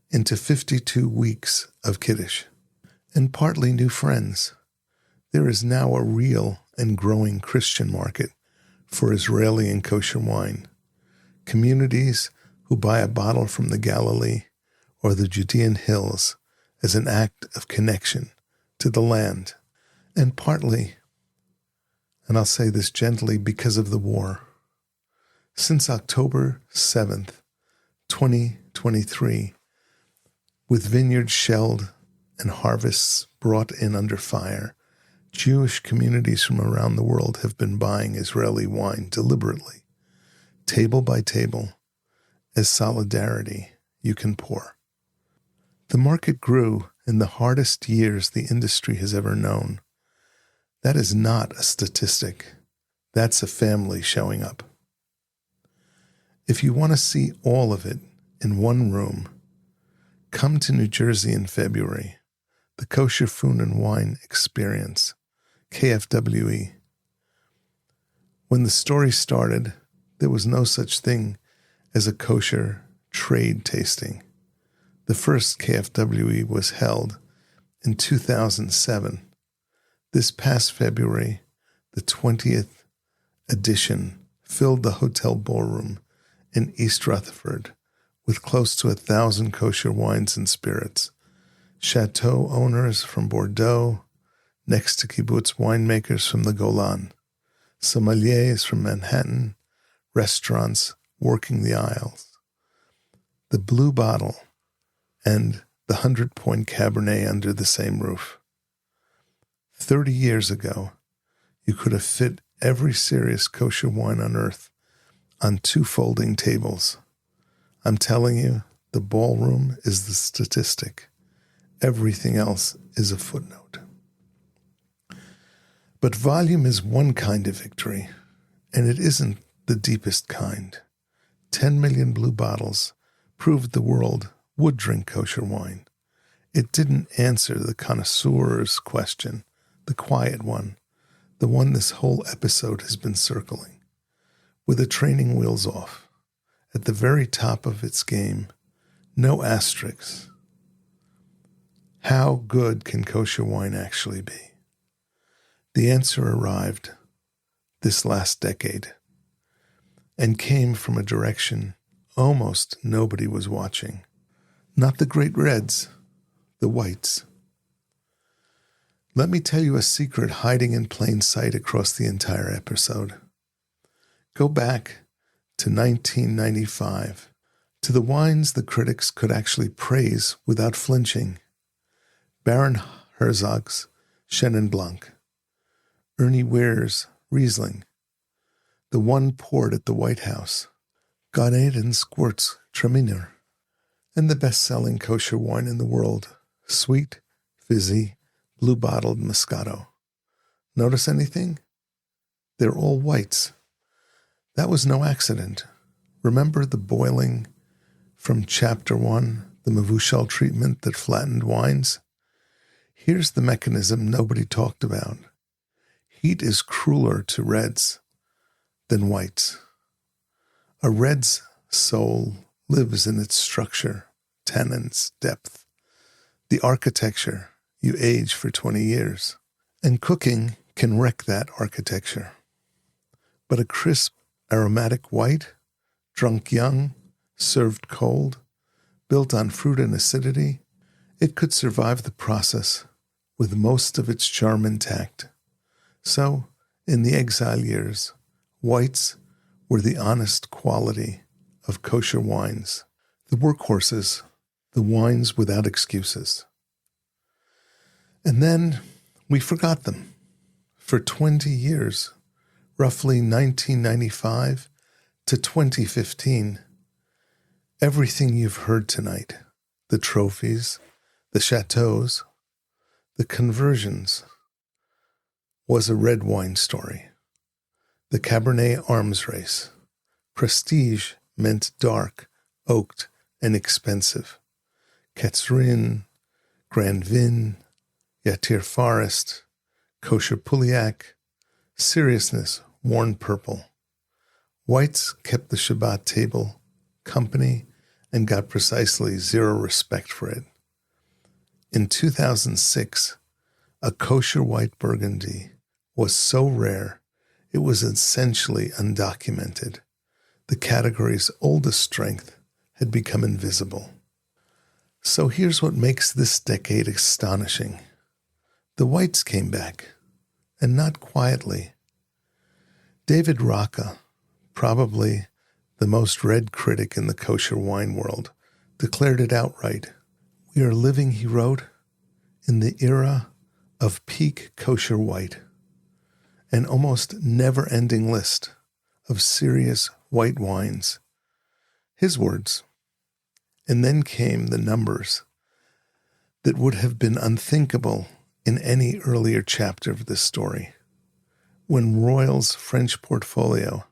into 52 weeks of Kiddush. And partly new friends. There is now a real and growing Christian market for Israeli and kosher wine. Communities who buy a bottle from the Galilee or the Judean hills as an act of connection to the land. And partly, and I'll say this gently, because of the war. Since October 7th, 2023, with vineyards shelled and harvests brought in under fire, Jewish communities from around the world have been buying Israeli wine deliberately, table by table, as solidarity you can pour. The market grew in the hardest years the industry has ever known. That is not a statistic. That's a family showing up. If you want to see all of it in one room, come to New Jersey in February, the Kosher Food and Wine Experience, KFWE. When the story started, there was no such thing as a kosher trade tasting. The first KFWE was held in 2007. This past February, the 20th edition filled the hotel ballroom in East Rutherford with close to 1,000 kosher wines and spirits, châteaux owners from Bordeaux, next to kibbutz winemakers from the Golan, sommeliers from Manhattan, restaurants working the aisles. The blue bottle and the 100-point Cabernet under the same roof. 30 years ago, you could have fit every serious kosher wine on earth on 2 folding tables. I'm telling you, the ballroom is the statistic. Everything else is a footnote. But volume is one kind of victory, and it isn't the deepest kind. 10 million blue bottles proved the world would drink kosher wine. It didn't answer the connoisseur's question, the quiet one, the one this whole episode has been circling. With the training wheels off, at the very top of its game, no asterisks. How good can kosher wine actually be? The answer arrived this last decade and came from a direction almost nobody was watching. Not the great reds, the whites. Let me tell you a secret hiding in plain sight across the entire episode. Go back to 1995, to the wines the critics could actually praise without flinching. Baron Herzog's Chenin Blanc, Ernie Weir's Riesling, the one poured at the White House, Gan Eden Squirt's Traminer, and the best-selling kosher wine in the world, sweet, fizzy, blue-bottled Moscato. Notice anything? They're all whites. That was no accident. Remember the boiling from Chapter 1, the mevushal treatment that flattened wines? Here's the mechanism nobody talked about. Heat is crueler to reds than whites. A red's soul lives in its structure, tannins, depth, the architecture you age for 20 years. And cooking can wreck that architecture. But a crisp, aromatic white, drunk young, served cold, built on fruit and acidity, it could survive the process with most of its charm intact. So, in the exile years, whites were the honest quality of kosher wines, the workhorses, the wines without excuses. And then we forgot them. For 20 years, roughly 1995 to 2015, everything you've heard tonight, the trophies, the châteaux, the conversions, was a red wine story. The Cabernet arms race. Prestige meant dark, oaked, and expensive. Catering, Grand Vin, Yatir Forest, Kosher Pouliac, seriousness worn purple. Whites kept the Shabbat table company and got precisely zero respect for it. In 2006, a kosher white Burgundy was so rare it was essentially undocumented. The category's oldest strength had become invisible. So here's what makes this decade astonishing. The whites came back, and not quietly. David Rocca, probably the most read critic in the kosher wine world, declared it outright. We are living, he wrote, in the era of peak kosher white, an almost never-ending list of serious white wines. His words. And then came the numbers that would have been unthinkable in any earlier chapter of this story. When Royal's French portfolio,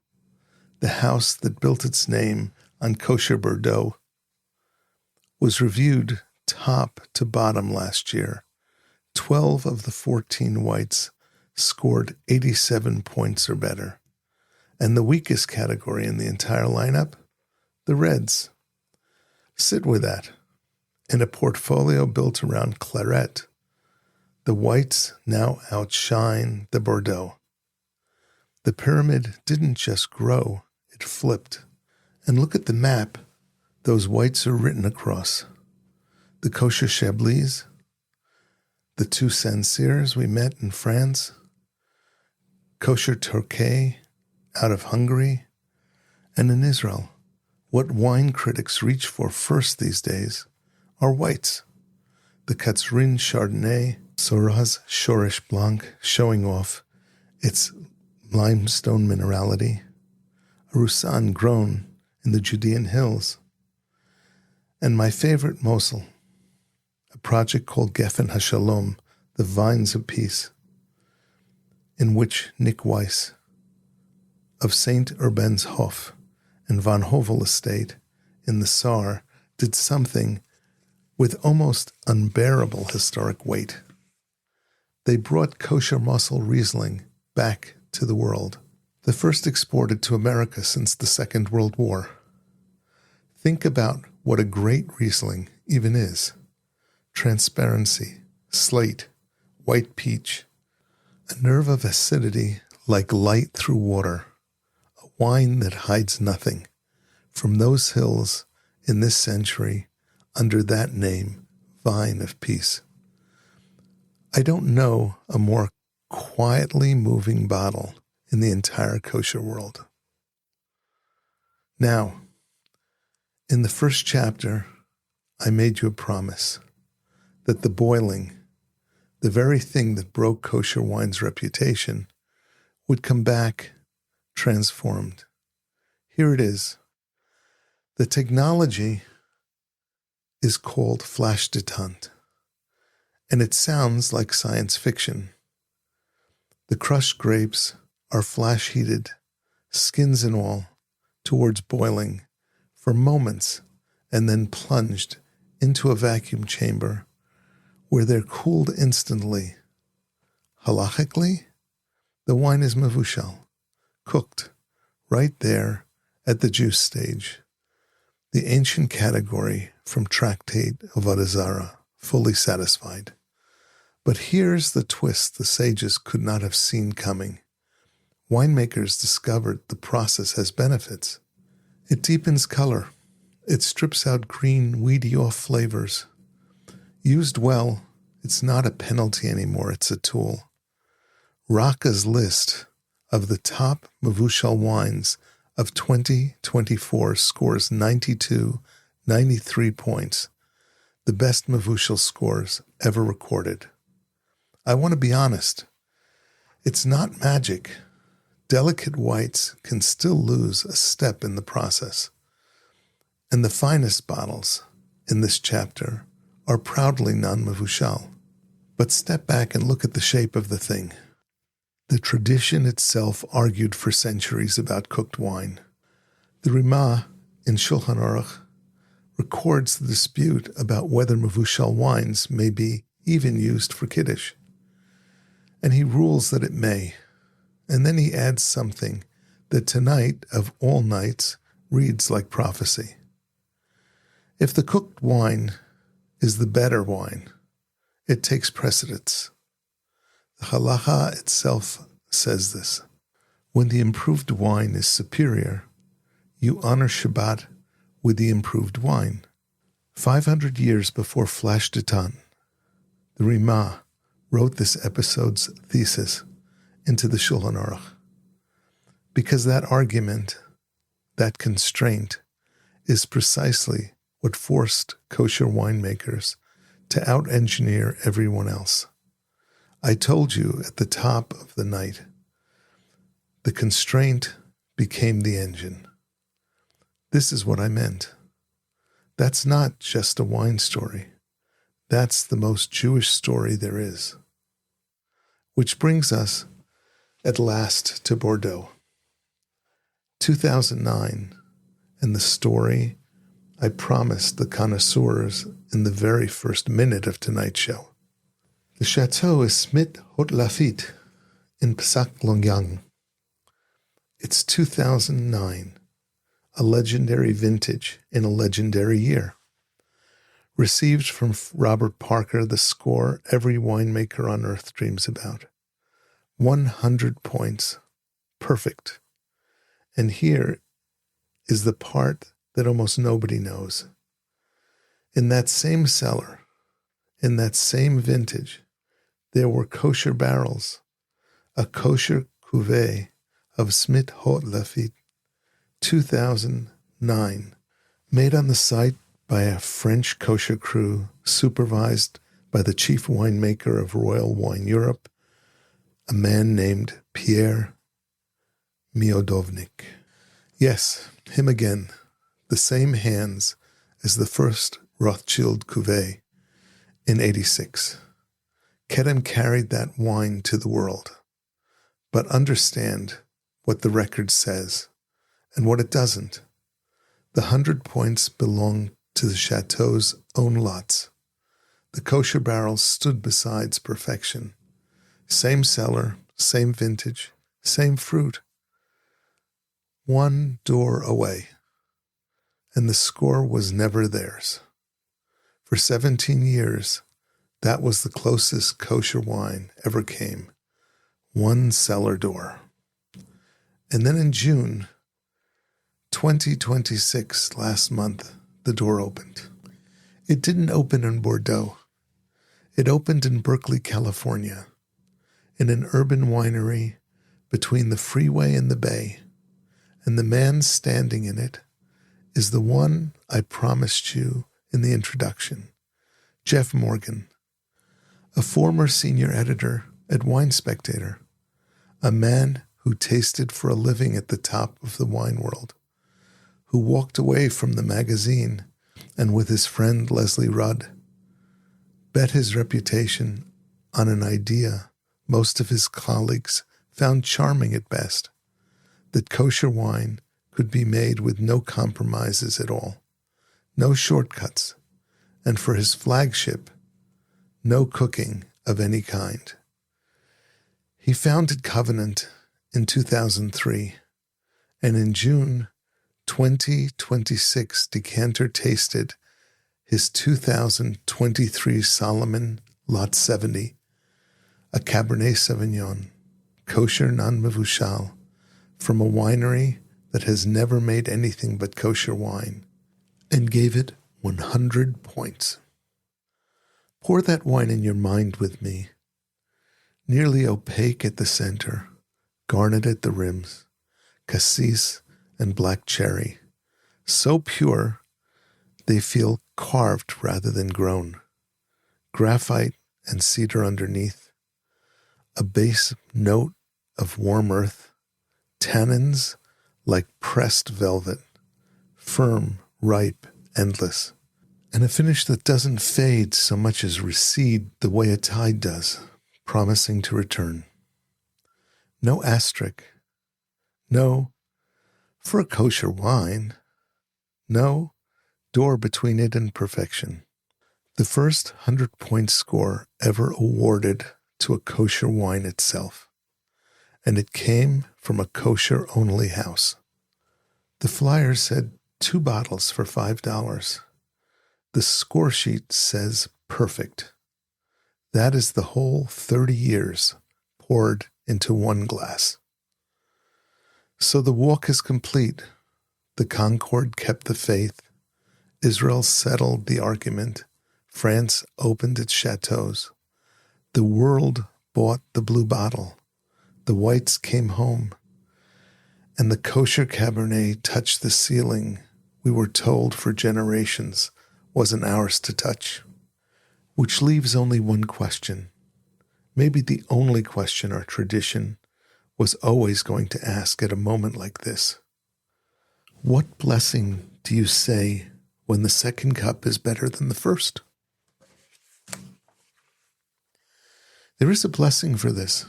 the house that built its name on kosher Bordeaux, was reviewed top to bottom last year, 12 of the 14 whites scored 87 points or better. And the weakest category in the entire lineup, the reds. Sit with that. In a portfolio built around claret, the whites now outshine the Bordeaux. The pyramid didn't just grow, it flipped. And look at the map those whites are written across. The kosher Chablis, the two Sancerres we met in France, kosher Turkey out of Hungary, and in Israel. What wine critics reach for first these days are whites. The Catering Chardonnay, Syrah's Shoresh Blanc showing off its limestone minerality, a Roussanne grown in the Judean hills, and my favorite Mosel, a project called Geffen HaShalom, the Vines of Peace. in which Nick Weiss of St. Urbain's Hof and Van Hovel estate in the Saar did something with almost unbearable historic weight. They brought kosher Mosel Riesling back to the world, the first exported to America since the Second World War. Think about what a great Riesling even is. Transparency, slate, white peach, a nerve of acidity like light through water, a wine that hides nothing. From those hills in this century, under that name, Vine of Peace. I don't know a more quietly moving bottle in the entire kosher world. Now, in the first chapter, I made you a promise that the boiling, the very thing that broke kosher wine's reputation, would come back transformed. Here it is. The technology is called flash détente, and it sounds like science fiction. The crushed grapes are flash heated, skins and all, towards boiling for moments and then plunged into a vacuum chamber where they're cooled instantly. Halachically, the wine is mevushal, cooked right there at the juice stage, the ancient category from Tractate of Avodah Zarah, fully satisfied. But here's the twist the sages could not have seen coming. Winemakers discovered the process has benefits. It deepens color. It strips out green, weedy off flavors. Used well, it's not a penalty anymore, it's a tool. Raka's list of the top mevushal wines of 2024 scores 92, 93 points, the best mevushal scores ever recorded. I want to be honest. It's not magic. Delicate whites can still lose a step in the process. And the finest bottles in this chapter are proudly non-mevushal. But step back and look at the shape of the thing. The tradition itself argued for centuries about cooked wine. The Rimah in Shulchan Aruch records the dispute about whether mevushal wines may be even used for Kiddush. And he rules that it may. And then he adds something that tonight of all nights reads like prophecy. If the cooked wine is the better wine, it takes precedence. The halacha itself says this. When the improved wine is superior, you honor Shabbat with the improved wine. 500 years before flash détente, the Rimah wrote this episode's thesis into the Shulchan Aruch. Because that argument, that constraint, is precisely what forced kosher winemakers to out-engineer everyone else. I told you at the top of the night, the constraint became the engine. This is what I meant. That's not just a wine story. That's the most Jewish story there is. Which brings us at last to Bordeaux. 2009, and the story I promised the connoisseurs in the very first minute of tonight's show. The château is Smit Haute Lafitte in Pessac-Longyang. It's 2009, a legendary vintage in a legendary year. Received from Robert Parker the score every winemaker on earth dreams about. 100 points. Perfect. And here is the part that almost nobody knows. In that same cellar, in that same vintage, there were kosher barrels, a kosher cuvée of Smit Haute Lafitte, 2009, made on the site by a French kosher crew supervised by the chief winemaker of Royal Wine Europe, a man named Pierre Miodovnik. Yes, him again, the same hands as the first Rothschild cuvée in 86. Kedem carried that wine to the world. But understand what the record says and what it doesn't. The 100 points belong to the château's own lots. The kosher barrels stood beside perfection. Same cellar, same vintage, same fruit. One door away, and the score was never theirs. For 17 years, that was the closest kosher wine ever came. One cellar door. And then in June 2026, last month, the door opened. It didn't open in Bordeaux. It opened in Berkeley, California, in an urban winery between the freeway and the bay, and the man standing in it is the one I promised you in the introduction, Jeff Morgan, a former senior editor at Wine Spectator, a man who tasted for a living at the top of the wine world, who walked away from the magazine and with his friend Leslie Rudd, bet his reputation on an idea most of his colleagues found charming at best, that kosher wine could be made with no compromises at all, no shortcuts, and for his flagship, no cooking of any kind. He founded Covenant in 2003, and in June 2026, Decanter tasted his 2023 Solomon Lot 70, a Cabernet Sauvignon, kosher non-mevushal, from a winery that has never made anything but kosher wine, and gave it 100 points. Pour that wine in your mind with me. Nearly opaque at the center, garnet at the rims, cassis and black cherry, so pure they feel carved rather than grown, graphite and cedar underneath, a base note of warm earth, tannins like pressed velvet, firm, ripe, endless, and a finish that doesn't fade so much as recede the way a tide does, promising to return. No asterisk. No, for a kosher wine. No door between it and perfection. The first 100-point score ever awarded to a kosher wine itself. And it came from a kosher-only house. The flyer said 2 bottles for $5. The score sheet says perfect. That is the whole 30 years poured into one glass. So the walk is complete. The Concord kept the faith. Israel settled the argument. France opened its châteaux. The world bought the blue bottle. The whites came home. And the kosher Cabernet touched the ceiling we were told for generations wasn't ours to touch. Which leaves only one question, maybe the only question our tradition was always going to ask at a moment like this. What blessing do you say when the second cup is better than the first? There is a blessing for this.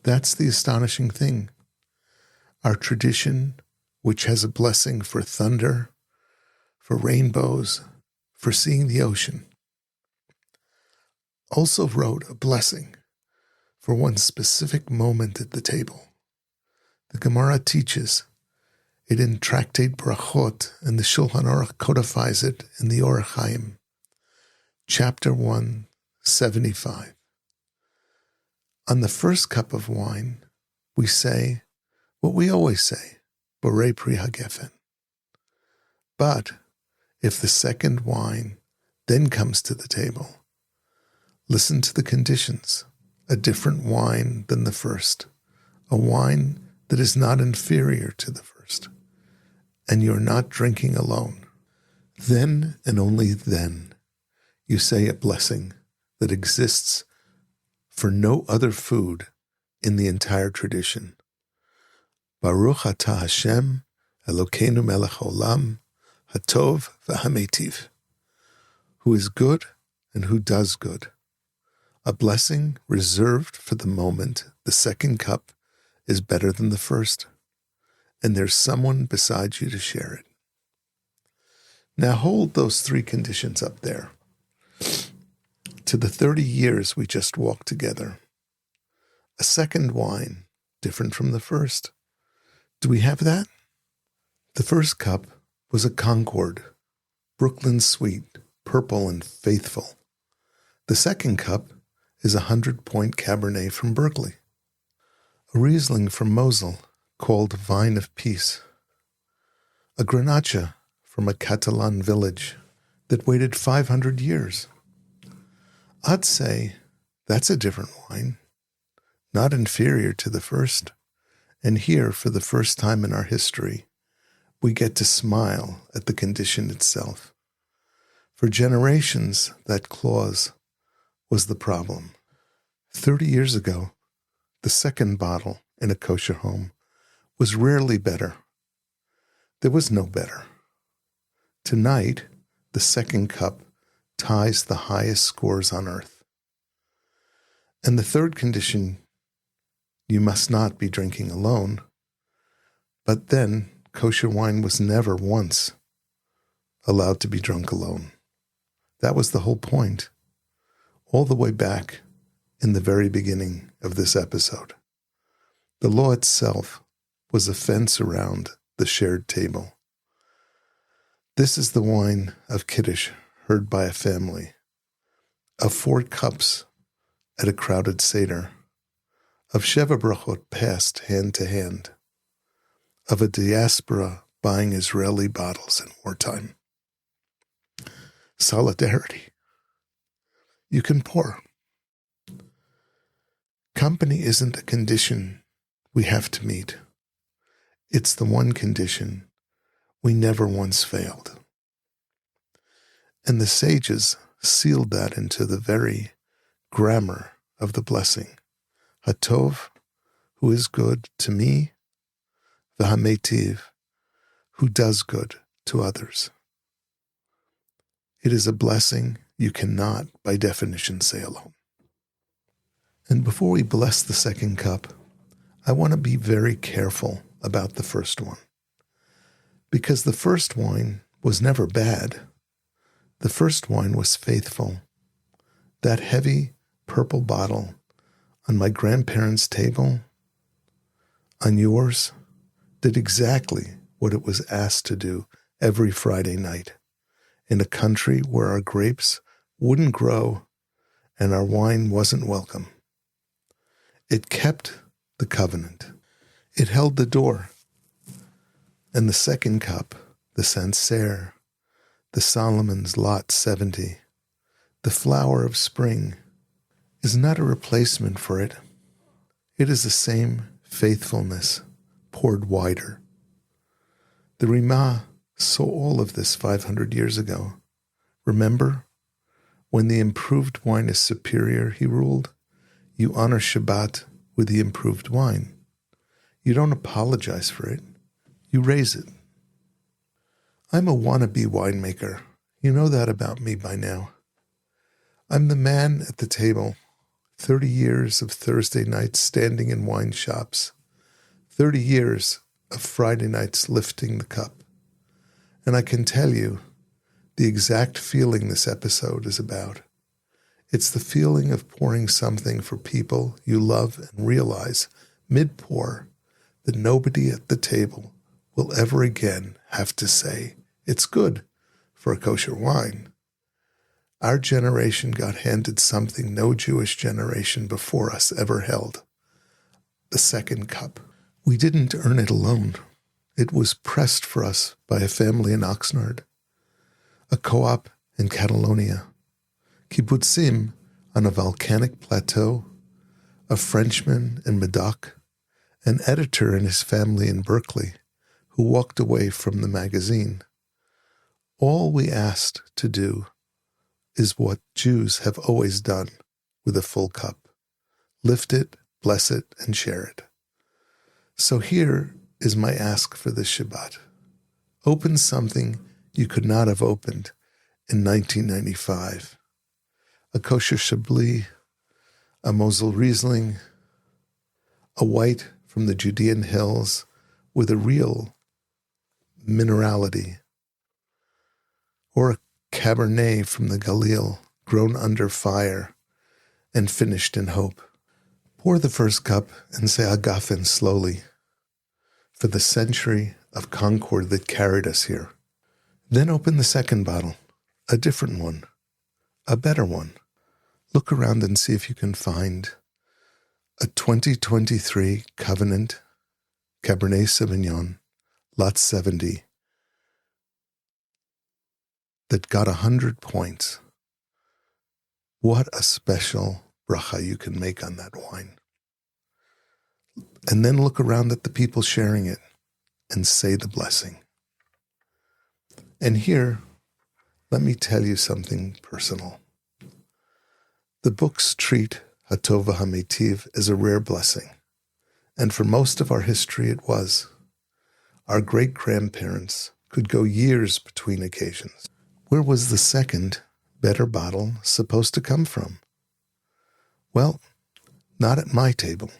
That's the astonishing thing. Our tradition, which has a blessing for thunder, for rainbows, for seeing the ocean, also wrote a blessing for one specific moment at the table. The Gemara teaches it in Tractate Brachot, and the Shulchan Aruch codifies it in the Orach Chaim, chapter 175. On the first cup of wine, we say what we always say, Borei Pri HaGefen. But if the second wine then comes to the table, listen to the conditions, a different wine than the first, a wine that is not inferior to the first, and you're not drinking alone. Then and only then you say a blessing that exists for no other food in the entire tradition. Baruch atah Hashem, Elokeinu melech olam, hatov v'hametiv, who is good and who does good. A blessing reserved for the moment the second cup is better than the first, and there's someone beside you to share it. Now hold those three conditions up there to the 30 years we just walked together. A second wine, different from the first. Do we have that? The first cup was a Concord, Brooklyn sweet, purple and faithful. The second cup is a 100-point Cabernet from Berkeley. A Riesling from Mosel called Vine of Peace. A Grenache from a Catalan village that waited 500 years. I'd say that's a different wine, not inferior to the first. And here, for the first time in our history, we get to smile at the condition itself. For generations, that clause was the problem. 30 years ago, the second bottle in a kosher home was rarely better. There was no better. Tonight, the second cup ties the highest scores on earth. And the third condition, you must not be drinking alone. But then, kosher wine was never once allowed to be drunk alone. That was the whole point, all the way back in the very beginning of this episode. The law itself was a fence around the shared table. This is the wine of Kiddush heard by a family, of 4 cups at a crowded Seder, of Sheva Brachot passed hand to hand, of a diaspora buying Israeli bottles in wartime. Solidarity. You can pour. Company isn't a condition we have to meet. It's the one condition we never once failed. And the sages sealed that into the very grammar of the blessing. Hatov, who is good to me, v'hametiv, who does good to others. It is a blessing you cannot, by definition, say alone. And before we bless the second cup, I want to be very careful about the first one. Because the first wine was never bad. The first wine was faithful. That heavy purple bottle on my grandparents' table, on yours, did exactly what it was asked to do every Friday night in a country where our grapes wouldn't grow and our wine wasn't welcome. It kept the covenant. It held the door. And the second cup, the Sancerre, the Solomon's Lot 70, the flower of spring, is not a replacement for it. It is the same faithfulness poured wider. The Rima saw all of this 500 years ago. Remember? When the improved wine is superior, he ruled, you honor Shabbat with the improved wine. You don't apologize for it. You raise it. I'm a wannabe winemaker. You know that about me by now. I'm the man at the table. 30 years of Thursday nights standing in wine shops. 30 years of Friday nights lifting the cup. And I can tell you the exact feeling this episode is about. It's the feeling of pouring something for people you love and realize, mid-pour, that nobody at the table will ever again have to say, it's good for a kosher wine. Our generation got handed something no Jewish generation before us ever held. The second cup. We didn't earn it alone. It was pressed for us by a family in Oxnard, a co-op in Catalonia, kibbutzim on a volcanic plateau, a Frenchman in Medoc, an editor and his family in Berkeley, who walked away from the magazine. All we asked to do is what Jews have always done with a full cup. Lift it, bless it, and share it. So here is my ask for this Shabbat. Open something you could not have opened in 1995. A kosher Chablis, a Mosel Riesling, a white from the Judean hills with a real minerality, or a Cabernet from the Galil grown under fire and finished in hope. Pour the first cup and say Agafen slowly for the century of Concord that carried us here. Then open the second bottle, a different one, a better one. Look around and see if you can find a 2023 Covenant Cabernet Sauvignon, Lot 70, that got 100 points. What a special bracha you can make on that wine. And then look around at the people sharing it and say the blessing. And here, let me tell you something personal. The books treat Hatov v'Hametiv as a rare blessing, and for most of our history it was. Our great-grandparents could go years between occasions. Where was the second, better bottle supposed to come from? Well, not at my table.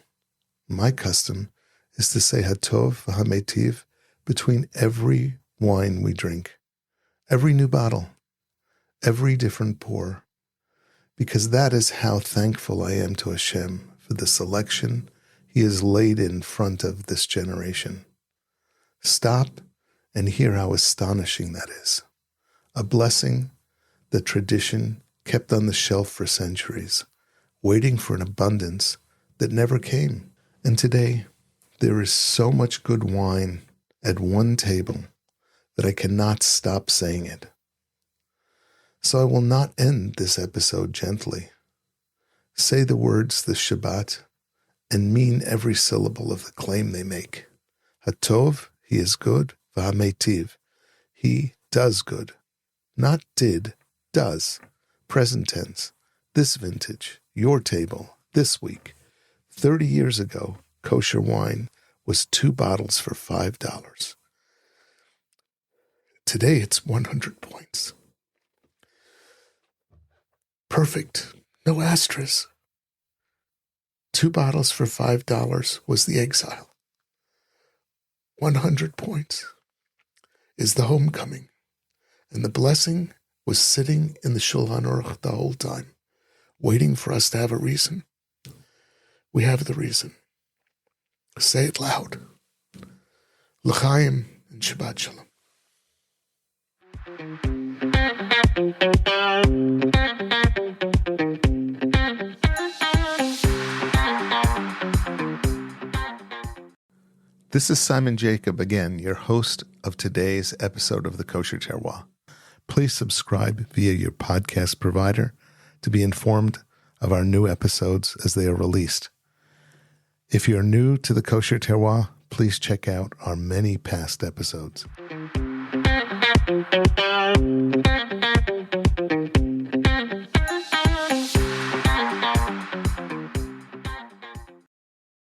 My custom is to say Hatov v'Hametiv between every wine we drink, every new bottle, every different pour, because that is how thankful I am to Hashem for the selection He has laid in front of this generation. Stop and hear how astonishing that is. A blessing the tradition kept on the shelf for centuries, waiting for an abundance that never came. And today, there is so much good wine at one table that I cannot stop saying it. So I will not end this episode gently. Say the words this Shabbat and mean every syllable of the claim they make. Hatov, he is good, v'hametiv, he does good. Not did, does. Present tense. This vintage, your table, this week. 30 years ago, kosher wine was 2 bottles for $5. Today it's 100 points. Perfect. No asterisk. 2 bottles for $5 was the exile. 100 points is the homecoming. And the blessing was sitting in the Shulchan Aruch the whole time, waiting for us to have a reason. We have the reason. Say it loud. L'chaim and Shabbat Shalom. This is Simon Jacob again, your host of today's episode of the Kosher Terroir. Please subscribe via your podcast provider to be informed of our new episodes as they are released. If you're new to the Kosher Terroir, please check out our many past episodes.